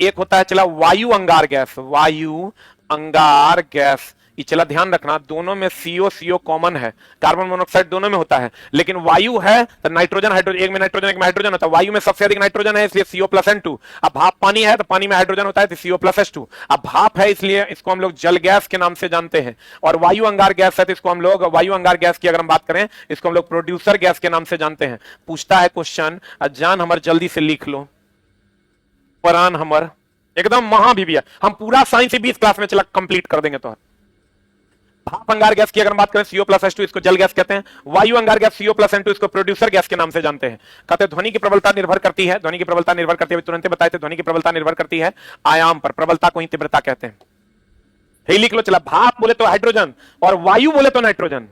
एक होता है चला वायु अंगार गैस, वायु अंगार गैस। ये चला ध्यान रखना, दोनों में CO कॉमन है, कार्बन मोनोऑक्साइड दोनों में होता है। लेकिन वायु है तो नाइट्रोजन हाइड्रोजन, एक में नाइट्रोजन एक में हाइड्रोजन होता है। वायु में सबसे अधिक नाइट्रोजन है इसलिए CO+N2। अब भाप पानी है तो पानी में हाइड्रोजन होता है तो CO+H2। अब भाप है इसलिए इसको हम लोग जल गैस के नाम से जानते हैं, और वायु अंगार गैस है तो इसको हम लोग, वायु अंगार गैस की अगर हम बात करें इसको हम लोग प्रोड्यूसर गैस के नाम से जानते हैं। पूछता है क्वेश्चन, जान हमर जल्दी से लिख लो, परान हमर एकदम महा भी हम पूरा साइंस 20 क्लास में चला कंप्लीट कर देंगे। तो भाप अंगार गैस की अगर हम बात करें CO+H2 इसको जल गैस कहते हैं। वायु अंगार गैस CO+N2 इसको प्रोड्यूसर गैस के नाम से जानते हैं। कहते हैं ध्वनि की प्रबलता निर्भर करती है, ध्वनि की प्रबलता निर्भर करती है, तुरंत बताए थे ध्वनि की प्रबलता निर्भर करती है आयाम पर। प्रबलता को ही तीव्रता कहते हैं। हे लिख लो चला, भाप बोले तो हाइड्रोजन और वायु बोले तो नाइट्रोजन।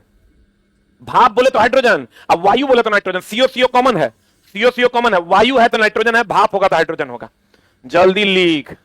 भाप बोले तो हाइड्रोजन, अब वायु बोले तो नाइट्रोजन। CO कॉमन है, CO कॉमन है, वायु है तो नाइट्रोजन है, भाप होगा तो हाइड्रोजन होगा। जल्दी लिख।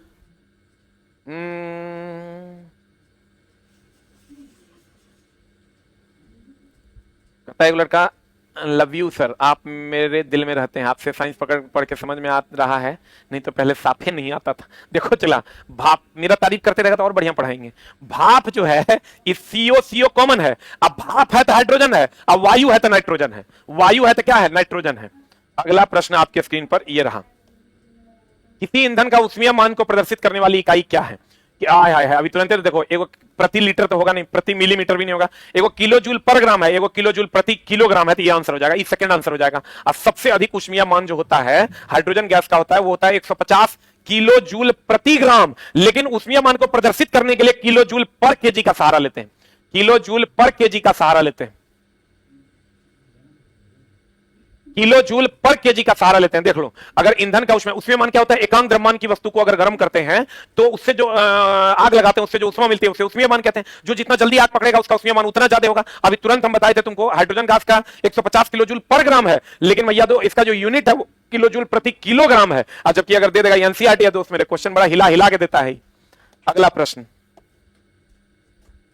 एक लड़का, लव यू सर, आप मेरे दिल में रहते हैं, आपसे साइंस पढ़ के समझ में आ रहा है, नहीं तो पहले साफे नहीं आता था। देखो चला, भाप मेरा तारीफ करते रहेगा तो और बढ़िया पढ़ाएंगे। भाप जो है इस CO कॉमन है, अब भाप है तो हाइड्रोजन है, अब वायु है तो नाइट्रोजन है, वायु है तो क्या है? नाइट्रोजन है। अगला प्रश्न आपके स्क्रीन पर यह रहा, किसी ईंधन का ऊष्मीय मान को प्रदर्शित करने वाली इकाई क्या है? हाय हाय हाय, अभी तुरंत तो देखो, एक प्रति लीटर तो होगा नहीं, प्रति मिलीमीटर भी नहीं होगा, एक किलो जूल पर ग्राम है, एक किलो जूल प्रति किलोग्राम है, तो ये आंसर हो जाएगा, इस सेकंड आंसर हो जाएगा। और सबसे अधिक ऊष्मीय मान जो होता है हाइड्रोजन गैस का होता है, वो होता है 150 किलो जूल प्रति ग्राम, लेकिन ऊष्मीय मान को प्रदर्शित करने के लिए किलो जूल पर केजी का सहारा लेते हैं, किलो जूल पर केजी का सहारा लेते हैं, किलो जूल पर केजी का सहारा लेते हैं। देख लो, अगर ईंधन का उसमें मान क्या होता है, एकांक द्रव्यमान की वस्तु को अगर गर्म करते हैं तो उससे जो आग लगाते हैं उससे जो ऊष्मा मिलती है उसे ऊष्मीय मान कहते हैं। जो जितना जल्दी आग पकड़ेगा उसका ऊष्मीय मान उतना ज्यादा होगा। अभी तुरंत हम बताए थे तुमको, हाइड्रोजन गैस का 150 किलो जूल पर ग्राम है, लेकिन भैया दो इसका जो यूनिट है वो किलो जूल प्रति किलोग्राम है। जबकि अगर दे देगा एनसीईआरटी है दोस्त मेरे, क्वेश्चन बड़ा हिला हिला के देता है। अगला प्रश्न,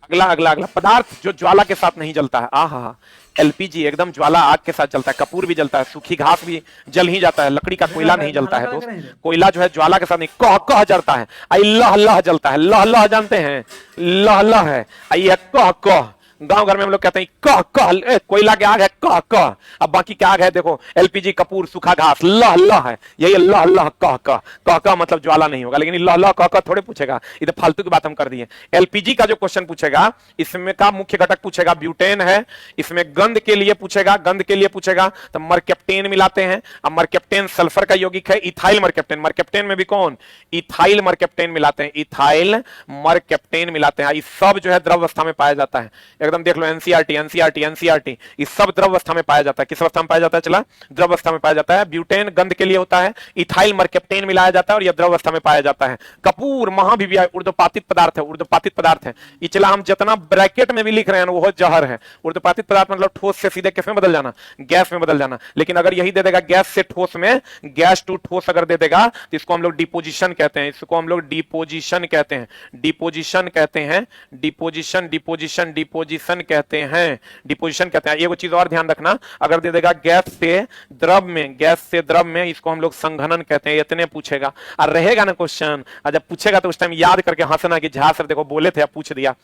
अगला अगला अगला, पदार्थ जो ज्वाला के साथ नहीं जलता है। आहा, एलपीजी एकदम ज्वाला आग के साथ जलता है, कपूर भी जलता है, सूखी घास भी जल ही जाता है, लकड़ी का कोयला नहीं जलता है दोस्त, कोयला जो है ज्वाला के साथ नहीं, कह कह जलता है, लह लह जलता है, लह लह जानते हैं, लह लह है, कह कह, गांव घर में हम लोग कहते हैं कह कह, कोयला की आग है कह कह। अब बाकी क्या आग है देखो, एलपीजी, कपूर, सूखा घास, लह लह है, यही लह लह कह कह, कह कह मतलब ज्वाला नहीं होगा, लेकिन लह लह कह कह थोड़े पूछेगा, ये तो फालतू की बात हम कर दिए। एलपीजी का जो क्वेश्चन पूछेगा, इसमें का मुख्य घटक पूछेगा ब्यूटेन है, इसमें गंध के लिए पूछेगा, गंध के लिए पूछेगा तो मरकेप्टेन मिलाते हैं। अब मरकेप्टेन सल्फर का यौगिक है, इथाइल मरकेप्टेन, मरकेप्टेन में भी कौन, इथाइल मरकेप्टेन मिलाते हैं, इथाइल मरकेप्टेन मिलाते हैं। ये सब जो है द्रव अवस्था में पाया जाता है, एकदम देख लो, एनसीईआरटी एनसीईआरटी एनसीईआरटी, इस सब द्रव अवस्था में पाया जाता है। किस अवस्था में पाया जाता है, चला, द्रव अवस्था में पाया जाता है। ब्यूटेन गंध के लिए होता है, इथाइल मरकेप्टेन मिलाया जाता है और यह द्रव अवस्था में पाया जाता है। कपूर महाभिव्याय ऊर्ध्वपातित पदार्थ है, ऊर्ध्वपातित पदार्थ है। ये चला, हम जितना ब्रैकेट में भी लिख रहे हैं वो जहर है। ऊर्ध्वपातित पदार्थ मतलब ठोस से सीधे किस में बदल जाना, गैस में बदल जाना। लेकिन अगर यही दे देगा गैस से ठोस में, गैस टू ठोस अगर दे देगा तो इसको हम लोग डिपोजिशन कहते हैं, इसको हम लोग डिपोजिशन कहते हैं, डिपोजिशन कहते हैं, डिपोजिशन डिपोजिशन डिपोजिशन कहते हैं, डिपोजिशन कहते हैं। एक चीज और ध्यान रखना, अगर दे देगा गैस से द्रव में, गैस से द्रव में, इसको हम लोग संघनन कहते हैं। इतने पूछेगा और रहेगा ना क्वेश्चन, और जब पूछेगा तो उस टाइम याद करके हंसना कि झा सर देखो बोले थे अब पूछ दिया।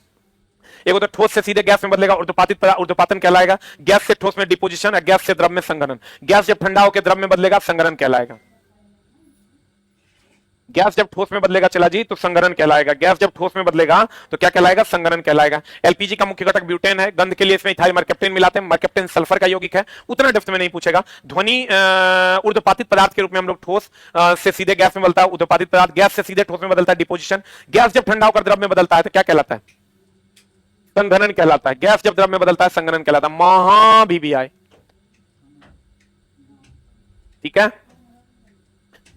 एक तो ठोस से सीधे गैस में बदलेगा, ऊर्ध्वपातन कहलाएगा। गैस से ठोस में डिपोजिशन और गैस से द्रव में संघनन। गैस जब ठंडा होकर द्रव में बदलेगा संघनन कहलाएगा। गैस जब ठोस में बदलेगा चला जी तो संघनन कहलाएगा। गैस जब ठोस में बदलेगा तो क्या कहलाएगा, संघनन कहलाएगा। एलपीजी का मुख्य घटक ब्यूटेन है, गंध के लिए इसमें इथाइल मरकेप्टेन मिलाते हैं। मरकेप्टेन सल्फर का यौगिक है, उतना डेप्थ में नहीं पूछेगा। ध्वनि ऊर्ध्वपातित पदार्थ के रूप में हम लोग ठोस से सीधे गैस में बदलता है, ऊर्ध्वपातित पदार्थ गैस से सीधे ठोस में बदलता है, डिपोजिशन। गैस जब ठंडा होकर द्रव में बदलता है तो क्या कहलाता है, संघनन कहलाता है। गैस जब द्रव में बदलता है संघनन कहलाता है। महाभिव्याय, ठीक है,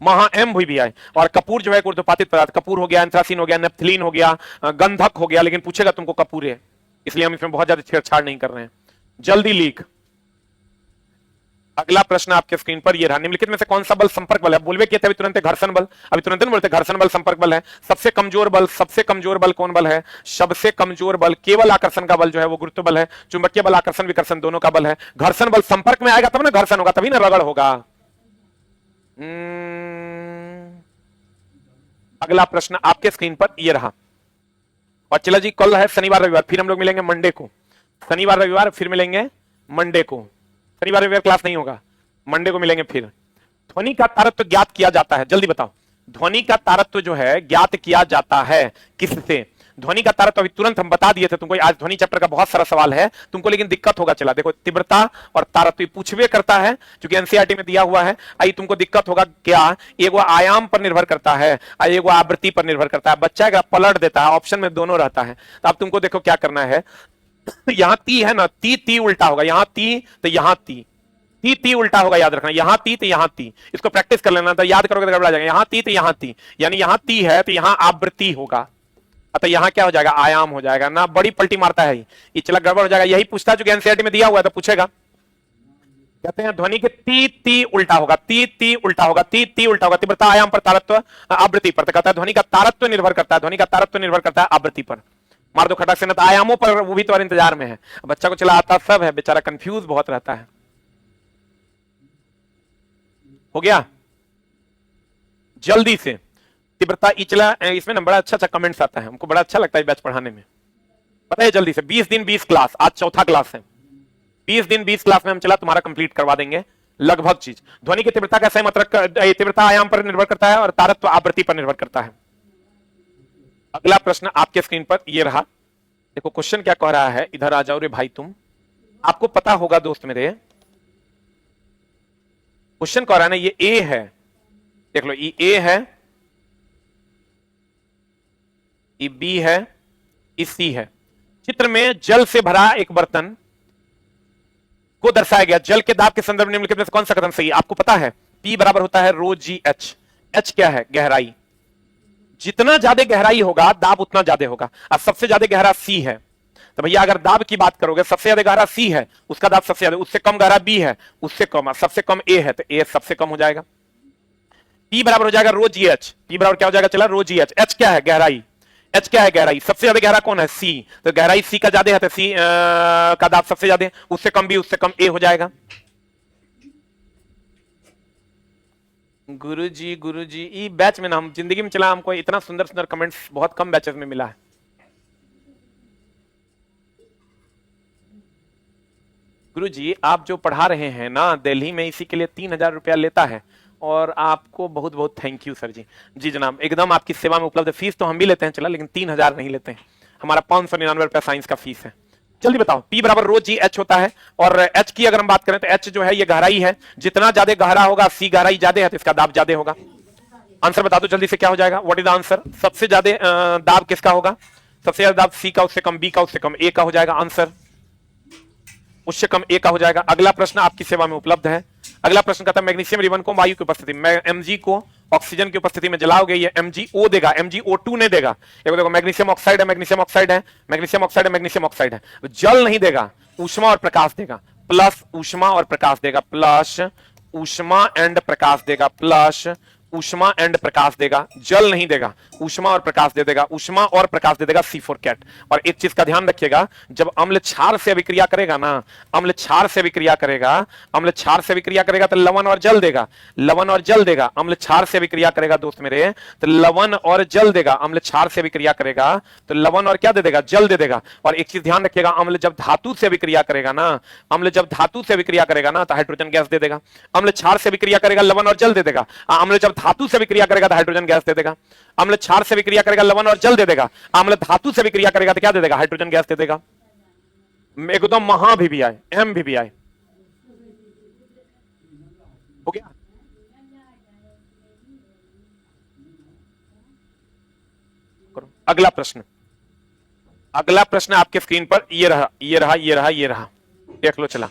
महा एम भी आए। और कपूर जो है ऊर्ध्वपातित पदार्थ, कपूर हो गया, एंथ्रासिन हो गया, नेफ्थलीन हो गया, गंधक हो गया, लेकिन पूछेगा तुमको कपूर है, इसलिए हम इसमें बहुत ज्यादा छेड़छाड़ नहीं कर रहे हैं। जल्दी लीक। अगला प्रश्न आपके स्क्रीन पर ये रहा, निम्नलिखित में से कौन सा बल संपर्क बल है। बोलवे किए थे अभी तुरंत घर्षण बल, अभी तुरंत बोलते घर्षण बल संपर्क बल है। सबसे कमजोर बल, सबसे कमजोर बल कौन बल है, सबसे कमजोर बल केवल आकर्षण का बल जो है वो गुरुत्व बल है। चुंबकीय बल आकर्षण विकर्षण दोनों का बल है। घर्षण बल संपर्क में आएगा तब ना घर्षण होगा, तभी ना रगड़ होगा। अगला प्रश्न आपके स्क्रीन पर ये रहा। और चला जी, कल है शनिवार रविवार, फिर हम लोग मिलेंगे मंडे को। शनिवार रविवार फिर मिलेंगे मंडे को, शनिवार रविवार क्लास नहीं होगा, मंडे को मिलेंगे फिर। ध्वनि का तारत्व ज्ञात किया जाता है, जल्दी बताओ। ध्वनि का तारत्व जो है ज्ञात किया जाता है किससे। ध्वनि का तारत्व अभी तुरंत हम बता दिए थे तुमको, आज ध्वनि चैप्टर का बहुत सारा सवाल है तुमको, लेकिन दिक्कत होगा। चला देखो, तीव्रता और तारत्व पूछवे करता है, क्योंकि एनसीईआरटी में दिया हुआ है। आई तुमको दिक्कत होगा क्या, एगो आयाम पर निर्भर करता है, एगो आवृत्ति पर निर्भर करता है। बच्चा का पलट देता है, ऑप्शन में दोनों रहता है। तो अब तुमको देखो क्या करना है, यहां ती है ना, ती उल्टा होगा, यहां ती तो यहां ती उल्टा होगा, याद रखना। यहां ती तो यहां ती, इसको प्रैक्टिस कर लेना, तो याद करोगे तो गड़बड़ा जाएगा। यहां ती तो यहां ती, यानी यहां ती है तो यहां आवृत्ति होगा, अतः यहां क्या हो जाएगा, आयाम हो जाएगा ना। बड़ी पलटी मारता है ये, चला गड़बड़ हो जाएगा। यही पूछता चूंकि एनसीईआरटी में दिया हुआ है तो पूछेगा। कहते हैं ध्वनि के ती उल्टा होगा, ती उल्टा होगा, ती उल्टा होगा। तीव्रता आयाम पर, तारत्व आवृत्ति पर। तो कहता है ध्वनि का तारत्व निर्भर करता है, ध्वनि का तारत्व निर्भर करता है आवृत्ति पर। मार दो खटक से ना, तो आयामों पर वो भी तो इंतजार में है। बच्चा को चला आता सब है, बेचारा कंफ्यूज बहुत रहता है। हो गया, जल्दी से। तीव्रता इचला, इसमें ना बड़ा अच्छा कमेंट्स आता है, हमको बड़ा अच्छा लगता है बैच पढ़ाने में। पता है, जल्दी से 20 दिन 20 क्लास, आज चौथा क्लास है। 20 दिन 20 क्लास में हम चला तुम्हारा कंप्लीट करवा देंगे लगभग चीज। ध्वनि की तीव्रता का सही मतलब, तीव्रता आयाम पर निर्भर करता है और तारत्व आवृत्ति पर निर्भर करता है। अगला प्रश्न आपके स्क्रीन पर ये रहा। देखो क्वेश्चन क्या कह रहा है, इधर आ जाओ रे भाई तुम। आपको पता होगा दोस्त मेरे, क्वेश्चन कह रहा है ना, ये ए है, देख लो ये ए है, ये बी है, ये सी है। चित्र में जल से भरा एक बर्तन को दर्शाया गया। जल के दाब के संदर्भ में निम्नलिखित में से कौन सा कथन सही है? आपको पता है P बराबर होता है रो जी एच। एच क्या है? गहराई। जितना ज्यादा गहराई होगा दाब उतना ज्यादा होगा। अब सबसे ज्यादा गहरा सी है, तो भैया अगर दाब की बात करोगे सबसे ज्यादा गहरा सी है, उसका दाब सबसे ज्यादा, उससे कम गहरा बी है, उससे कम, सबसे कम ए है, तो ए सबसे कम हो जाएगा। P बराबर हो जाएगा रो जी एच। P बराबर क्या हो जाएगा? चला रो जी एच। एच क्या है? गहराई। एच क्या है? गहराई। सबसे ज्यादा गहरा कौन है? सी। तो गहराई सी का ज्यादा है, तो सी का दाब सबसे ज्यादा, उससे कम बी, उससे कम ए हो जाएगा। गुरुजी ई बैच में ना, हम जिंदगी में चला, हमको इतना सुंदर सुंदर कमेंट्स बहुत कम बैचेस में मिला है। गुरुजी आप जो पढ़ा रहे हैं ना दिल्ली में, इसी के लिए 3,000 रुपया लेता है, और आपको बहुत बहुत थैंक यू सर जी। जी जनाब, एकदम आपकी सेवा में उपलब्ध है। फीस तो हम भी लेते हैं चला, लेकिन 3,000 नहीं लेते हैं, हमारा 599 रुपया साइंस का फीस है। जल्दी बताओ, P बराबर रो जी एच होता है, और H की अगर हम बात करें तो H जो है ये गहराई है। जितना ज्यादा गहरा होगा, C गहराई ज्यादा है, तो इसका दाब ज्यादा होगा। आंसर बता दो जल्दी से, क्या हो जाएगा? What is the answer? सबसे ज्यादा दाब किसका होगा? सबसे ज्यादा दाब C का, उससे कम B का, उससे कम A का हो जाएगा। आंसर उससे कम A का हो जाएगा। अगला प्रश्न आपकी सेवा में उपलब्ध है। अगला प्रश्न कहता है मैग्नीशियम रिबन को वायु की उपस्थिति में, Mg को ऑक्सीजन की उपस्थिति में जलाओगे, ये MgO देगा, MgO2 नहीं देगा। देखो मैग्नीशियम ऑक्साइड है, मैग्नीशियम ऑक्साइड है, मैग्नीशियम ऑक्साइड है, मैग्नीशियम ऑक्साइड है। जल नहीं देगा, ऊष्मा और प्रकाश देगा, प्लस ऊष्मा और प्रकाश देगा, प्लस ऊष्मा एंड प्रकाश देगा, प्लस ऊष्मा एंड प्रकाश देगा। जल नहीं देगा, ऊष्मा और प्रकाश दे देगा, ऊष्मा और प्रकाश दे देगा C4 कैट। और एक चीज का ध्यान रखिएगा, जब अम्ल क्षार से अभिक्रिया करेगा ना, अम्ल क्षार से अभिक्रिया करेगा, अम्ल क्षार से अभिक्रिया करेगा तो लवण और जल देगा, लवण और जल देगा। अम्ल क्षार से अभिक्रिया करेगा दोस्त मेरे, तो लवण और जल देगा। अम्ल क्षार से अभिक्रिया करेगा तो लवण और क्या दे देगा? जल दे देगा। और एक चीज ध्यान रखिएगा, अम्ल जब धातु से अभिक्रिया करेगा ना, अम्ल जब धातु से अभिक्रिया करेगा ना, तो हाइड्रोजन गैस दे देगा। अम्ल क्षार से अभिक्रिया करेगा, लवण और जल दे देगा। अम्ल जब धातु से अभिक्रिया करेगा तो हाइड्रोजन गैस दे देगा। अम्ल क्षार से विक्रिया करेगा, लवण और जल दे देगा। अम्ल धातु से विक्रिया करेगा तो क्या दे देगा? हाइड्रोजन गैस दे देगा। एकदम महा भी आए, एम भी आए। हो गया? अगला प्रश्न, अगला प्रश्न आपके स्क्रीन पर ये रहा, ये रहा, ये रहा, ये रहा, देख लो। चला,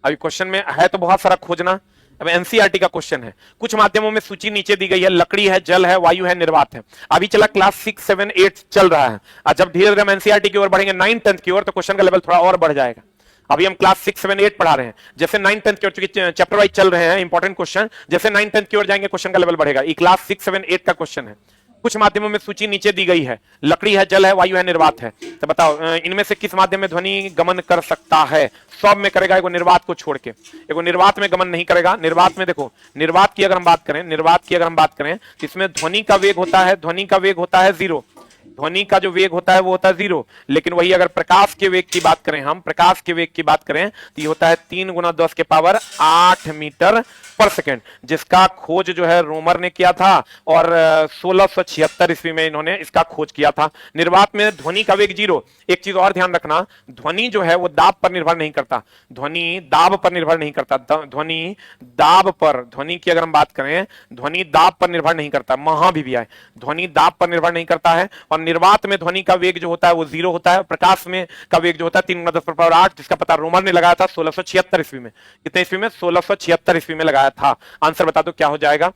अभी क्वेश्चन में है तो बहुत सारा खोजना। अब एनसीईआरटी का क्वेश्चन है। कुछ माध्यमों में सूची नीचे दी गई है, लकड़ी है, जल है, वायु है, निर्वात है। अभी चला क्लास 6, 7, 8 चल रहा है, और जब धीरे धीरे हम एनसीईआरटी की ओर बढ़ेंगे 9, 10 की ओर, तो क्वेश्चन का लेवल थोड़ा और बढ़ जाएगा। अभी हम क्लास 6, 7, 8 पढ़ा रहे हैं, जैसे 9, 10 की ओर, चूंकि चैप्टर वाइज चल रहे हैं इंपॉर्टेंट क्वेश्चन, जैसे 9, 10 की ओर जाएंगे क्वेश्चन का लेवल बढ़ेगा। ये क्लास 6, 7, 8 का क्वेश्चन है। कुछ माध्यमों में सूची नीचे दी गई है, लकड़ी है, जल है, वायु है, निर्वात है। तो बताओ इनमें से किस माध्यम में ध्वनि गमन कर सकता है? सब में करेगा, एगो निर्वात को छोड़ के। एगो निर्वात में गमन नहीं करेगा। निर्वात में देखो, निर्वात की अगर हम बात करें, निर्वात की अगर हम बात करें, तो इसमें ध्वनि का वेग होता है, ध्वनि का वेग होता है 0। ध्वनि का जो वेग होता है वो होता है 0। लेकिन वही अगर प्रकाश के वेग की बात करें, हम प्रकाश के वेग की बात करें, तो ये होता है 3 × 10⁸ मीटर पर सेकेंड, जिसका खोज जो है रोमर ने किया था, और 1676 ईस्वी में इन्होंने इसका खोज किया था। निर्वात में ध्वनि का वेग 0। एक चीज और ध्यान रखना, ध्वनि जो है वो दाब पर निर्भर नहीं करता, ध्वनि दाब पर निर्भर नहीं करता, ध्वनि दाब पर, ध्वनि की अगर हम बात करें, ध्वनि दाब पर निर्भर नहीं करता। महा भी आए, ध्वनि दाब पर निर्भर नहीं करता है। और निर्वात में ध्वनि का वेग जो होता है वो 0 होता है। प्रकाश में का वेग जो होता है 3 × 10⁸, जिसका पता रोमर ने लगाया था 1676 ईस्वी में। कितने ईस्वी में? 1676 ईस्वी में लगाया था। आंसर बता दो क्या हो जाएगा?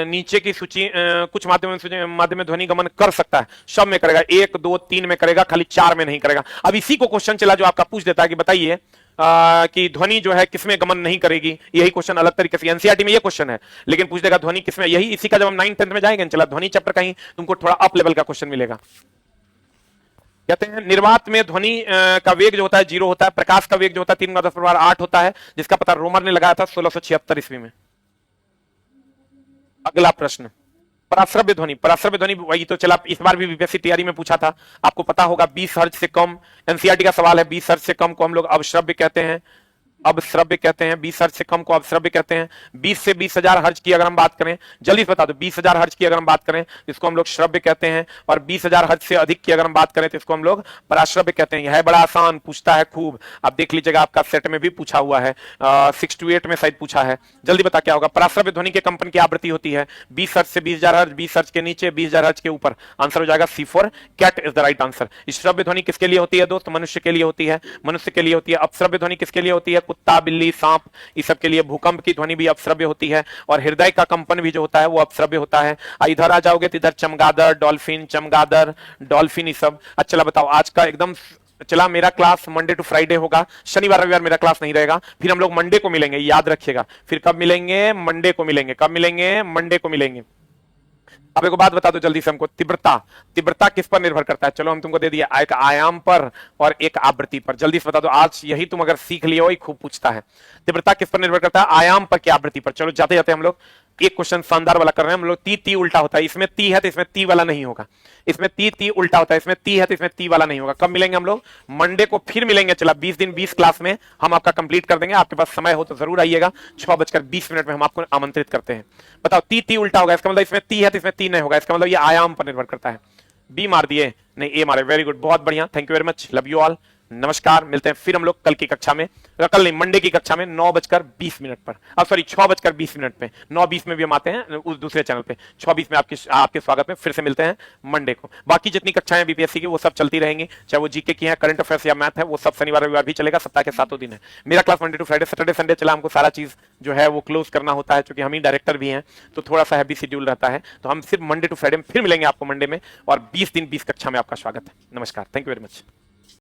नीचे की सूची, कुछ माध्यम में ध्वनि गमन कर सकता है, सब में करेगा, 1, 2, 3 में करेगा, खाली 4 में नहीं करेगा। अब इसी को क्वेश्चन चला जो आपका पूछ देता है कि बताइए कि ध्वनि जो है किसमें गमन नहीं करेगी। यही क्वेश्चन अलग तरीके से एनसीईआरटी में ये क्वेश्चन है, लेकिन पूछ देगा ध्वनि किसमें। यही इसी का जब हम 9, 10 में जाएंगे चला, ध्वनि चैप्टर का ही तुमको थोड़ा अप लेवल का क्वेश्चन मिलेगा। कहते हैं निर्वात में ध्वनि का वेग जो होता है 0 होता है। प्रकाश का वेग जो होता है 3 × 10⁸ होता है, जिसका पता रोमर ने लगाया था 1676 ईस्वी में। अगला प्रश्न, पराश्रव्य ध्वनि। पराश्रव्य ध्वनि वही तो चला, इस बार भी बीपीएससी तैयारी में पूछा था, आपको पता होगा 20 हर्ट्ज से कम। एनसीईआरटी का सवाल है, 20 हर्ट्ज से कम को हम लोग अवश्रव्य कहते हैं। अपश्रव्य कहते हैं, 20 हर्ट्ज से कम को अपश्रव्य कहते हैं। 20 से 20,000 हर्ट्ज की अगर हम बात करें, जल्दी से बता दो, 20,000 हर्ट्ज की अगर हम बात करें इसको हम लोग श्रव्य कहते हैं, और 20,000 हर्ट्ज से अधिक की अगर हम बात करें तो इसको हम लोग पराश्रव्य कहते हैं। यह है बड़ा आसान, पूछता है खूब, आप देख लीजिएगा, आपका सेट में भी पूछा हुआ है, 6 to 8 में शायद पूछा है। जल्दी बता क्या होगा। पराश्रव्य ध्वनि के कंपन की आवृत्ति होती है 20 हर्ट्ज से 20,000 हर्ट्ज, 20 हर्ट्ज के नीचे, 20,000 हर्ट्ज के ऊपर। आंसर हो जाएगा C4, cat is the right answer. श्रव्य ध्वनि किसके लिए होती है दोस्त? मनुष्य के लिए होती है, मनुष्य के लिए होती है। अपश्रव्य ध्वनि किसके लिए होती है? कुत्ता, बिल्ली, सांप, इस सब के लिए। भूकंप की ध्वनि भी अपश्रव्य होती है, और हृदय का कंपन भी जो होता है वो अपश्रव्य होता है। इधर आ जाओगे तो इधर चमगादड़, डॉल्फिन, चमगादड़, डॉल्फिन, ये सब। अच्छा चला बताओ, आज का एकदम चला, मेरा क्लास मंडे टू फ्राइडे होगा, शनिवार रविवार मेरा क्लास नहीं रहेगा। फिर हम लोग मंडे को मिलेंगे, याद रखिएगा। फिर कब मिलेंगे? मंडे को मिलेंगे। कब मिलेंगे? मंडे को मिलेंगे। अब एक बात बता दो जल्दी से हमको, तीव्रता, तीव्रता किस पर निर्भर करता है? चलो हम तुमको दे दिया, एक आयाम पर और एक आवृत्ति पर। जल्दी से बता दो, आज यही तुम अगर सीख लियो, ही खूब पूछता है। तीव्रता किस पर निर्भर करता है? आयाम पर, क्या आवृत्ति पर। चलो जाते जाते हम लोग एक क्वेश्चन शानदार वाला कर रहे हैं हम लोग। ती ती उल्टा होता है, इसमें ती है तो इसमें ती वाला नहीं होगा। इसमें ती ती उल्टा होता है, इसमें ती है तो इसमें ती वाला नहीं होगा। कब मिलेंगे हम लोग? मंडे को फिर मिलेंगे। चला 20 दिन 20 क्लास में हम आपका कंप्लीट कर देंगे। आपके पास समय हो तो जरूर आइएगा। 6:20 में हम आपको आमंत्रित करते हैं। बताओ, ती ती उल्टा होगा, इसका मतलब इसमें ती है तो इसमें ती नहीं होगा। इसका मतलब ये आयाम पर निर्भर करता है। बी मार दिए, नहीं ए मारे। वेरी गुड, बहुत बढ़िया, thank you very much, love you all. नमस्कार, मिलते हैं फिर हम लोग कल की कक्षा में, कल नहीं मंडे की कक्षा में 9:20 पर, अब सॉरी 6:20 पे। 9:20 में भी हम आते हैं उस दूसरे चैनल पे। 6:20 में आपके स्वागत में फिर से मिलते हैं मंडे को। बाकी जितनी कक्षाएं बीपीएससी की वो सब चलती रहेंगी, चाहे वो जीके की है, करंट अफेयर्स या मैथ है, वो सब शनिवार रविवार भी चलेगा। सप्ताह के 7 दिन है मेरा class, Monday to Friday. Saturday Sunday चला, हमको सारा चीज जो है वो क्लोज करना होता है, क्योंकि हम ही डायरेक्टर भी हैं, तो थोड़ा सा हैवी शेड्यूल रहता है। तो हम सिर्फ मंडे टू फ्राइडे में फिर मिलेंगे आपको मंडे में, और 20 दिन 20 कक्षा में आपका स्वागत है। नमस्कार, थैंक यू वेरी मच।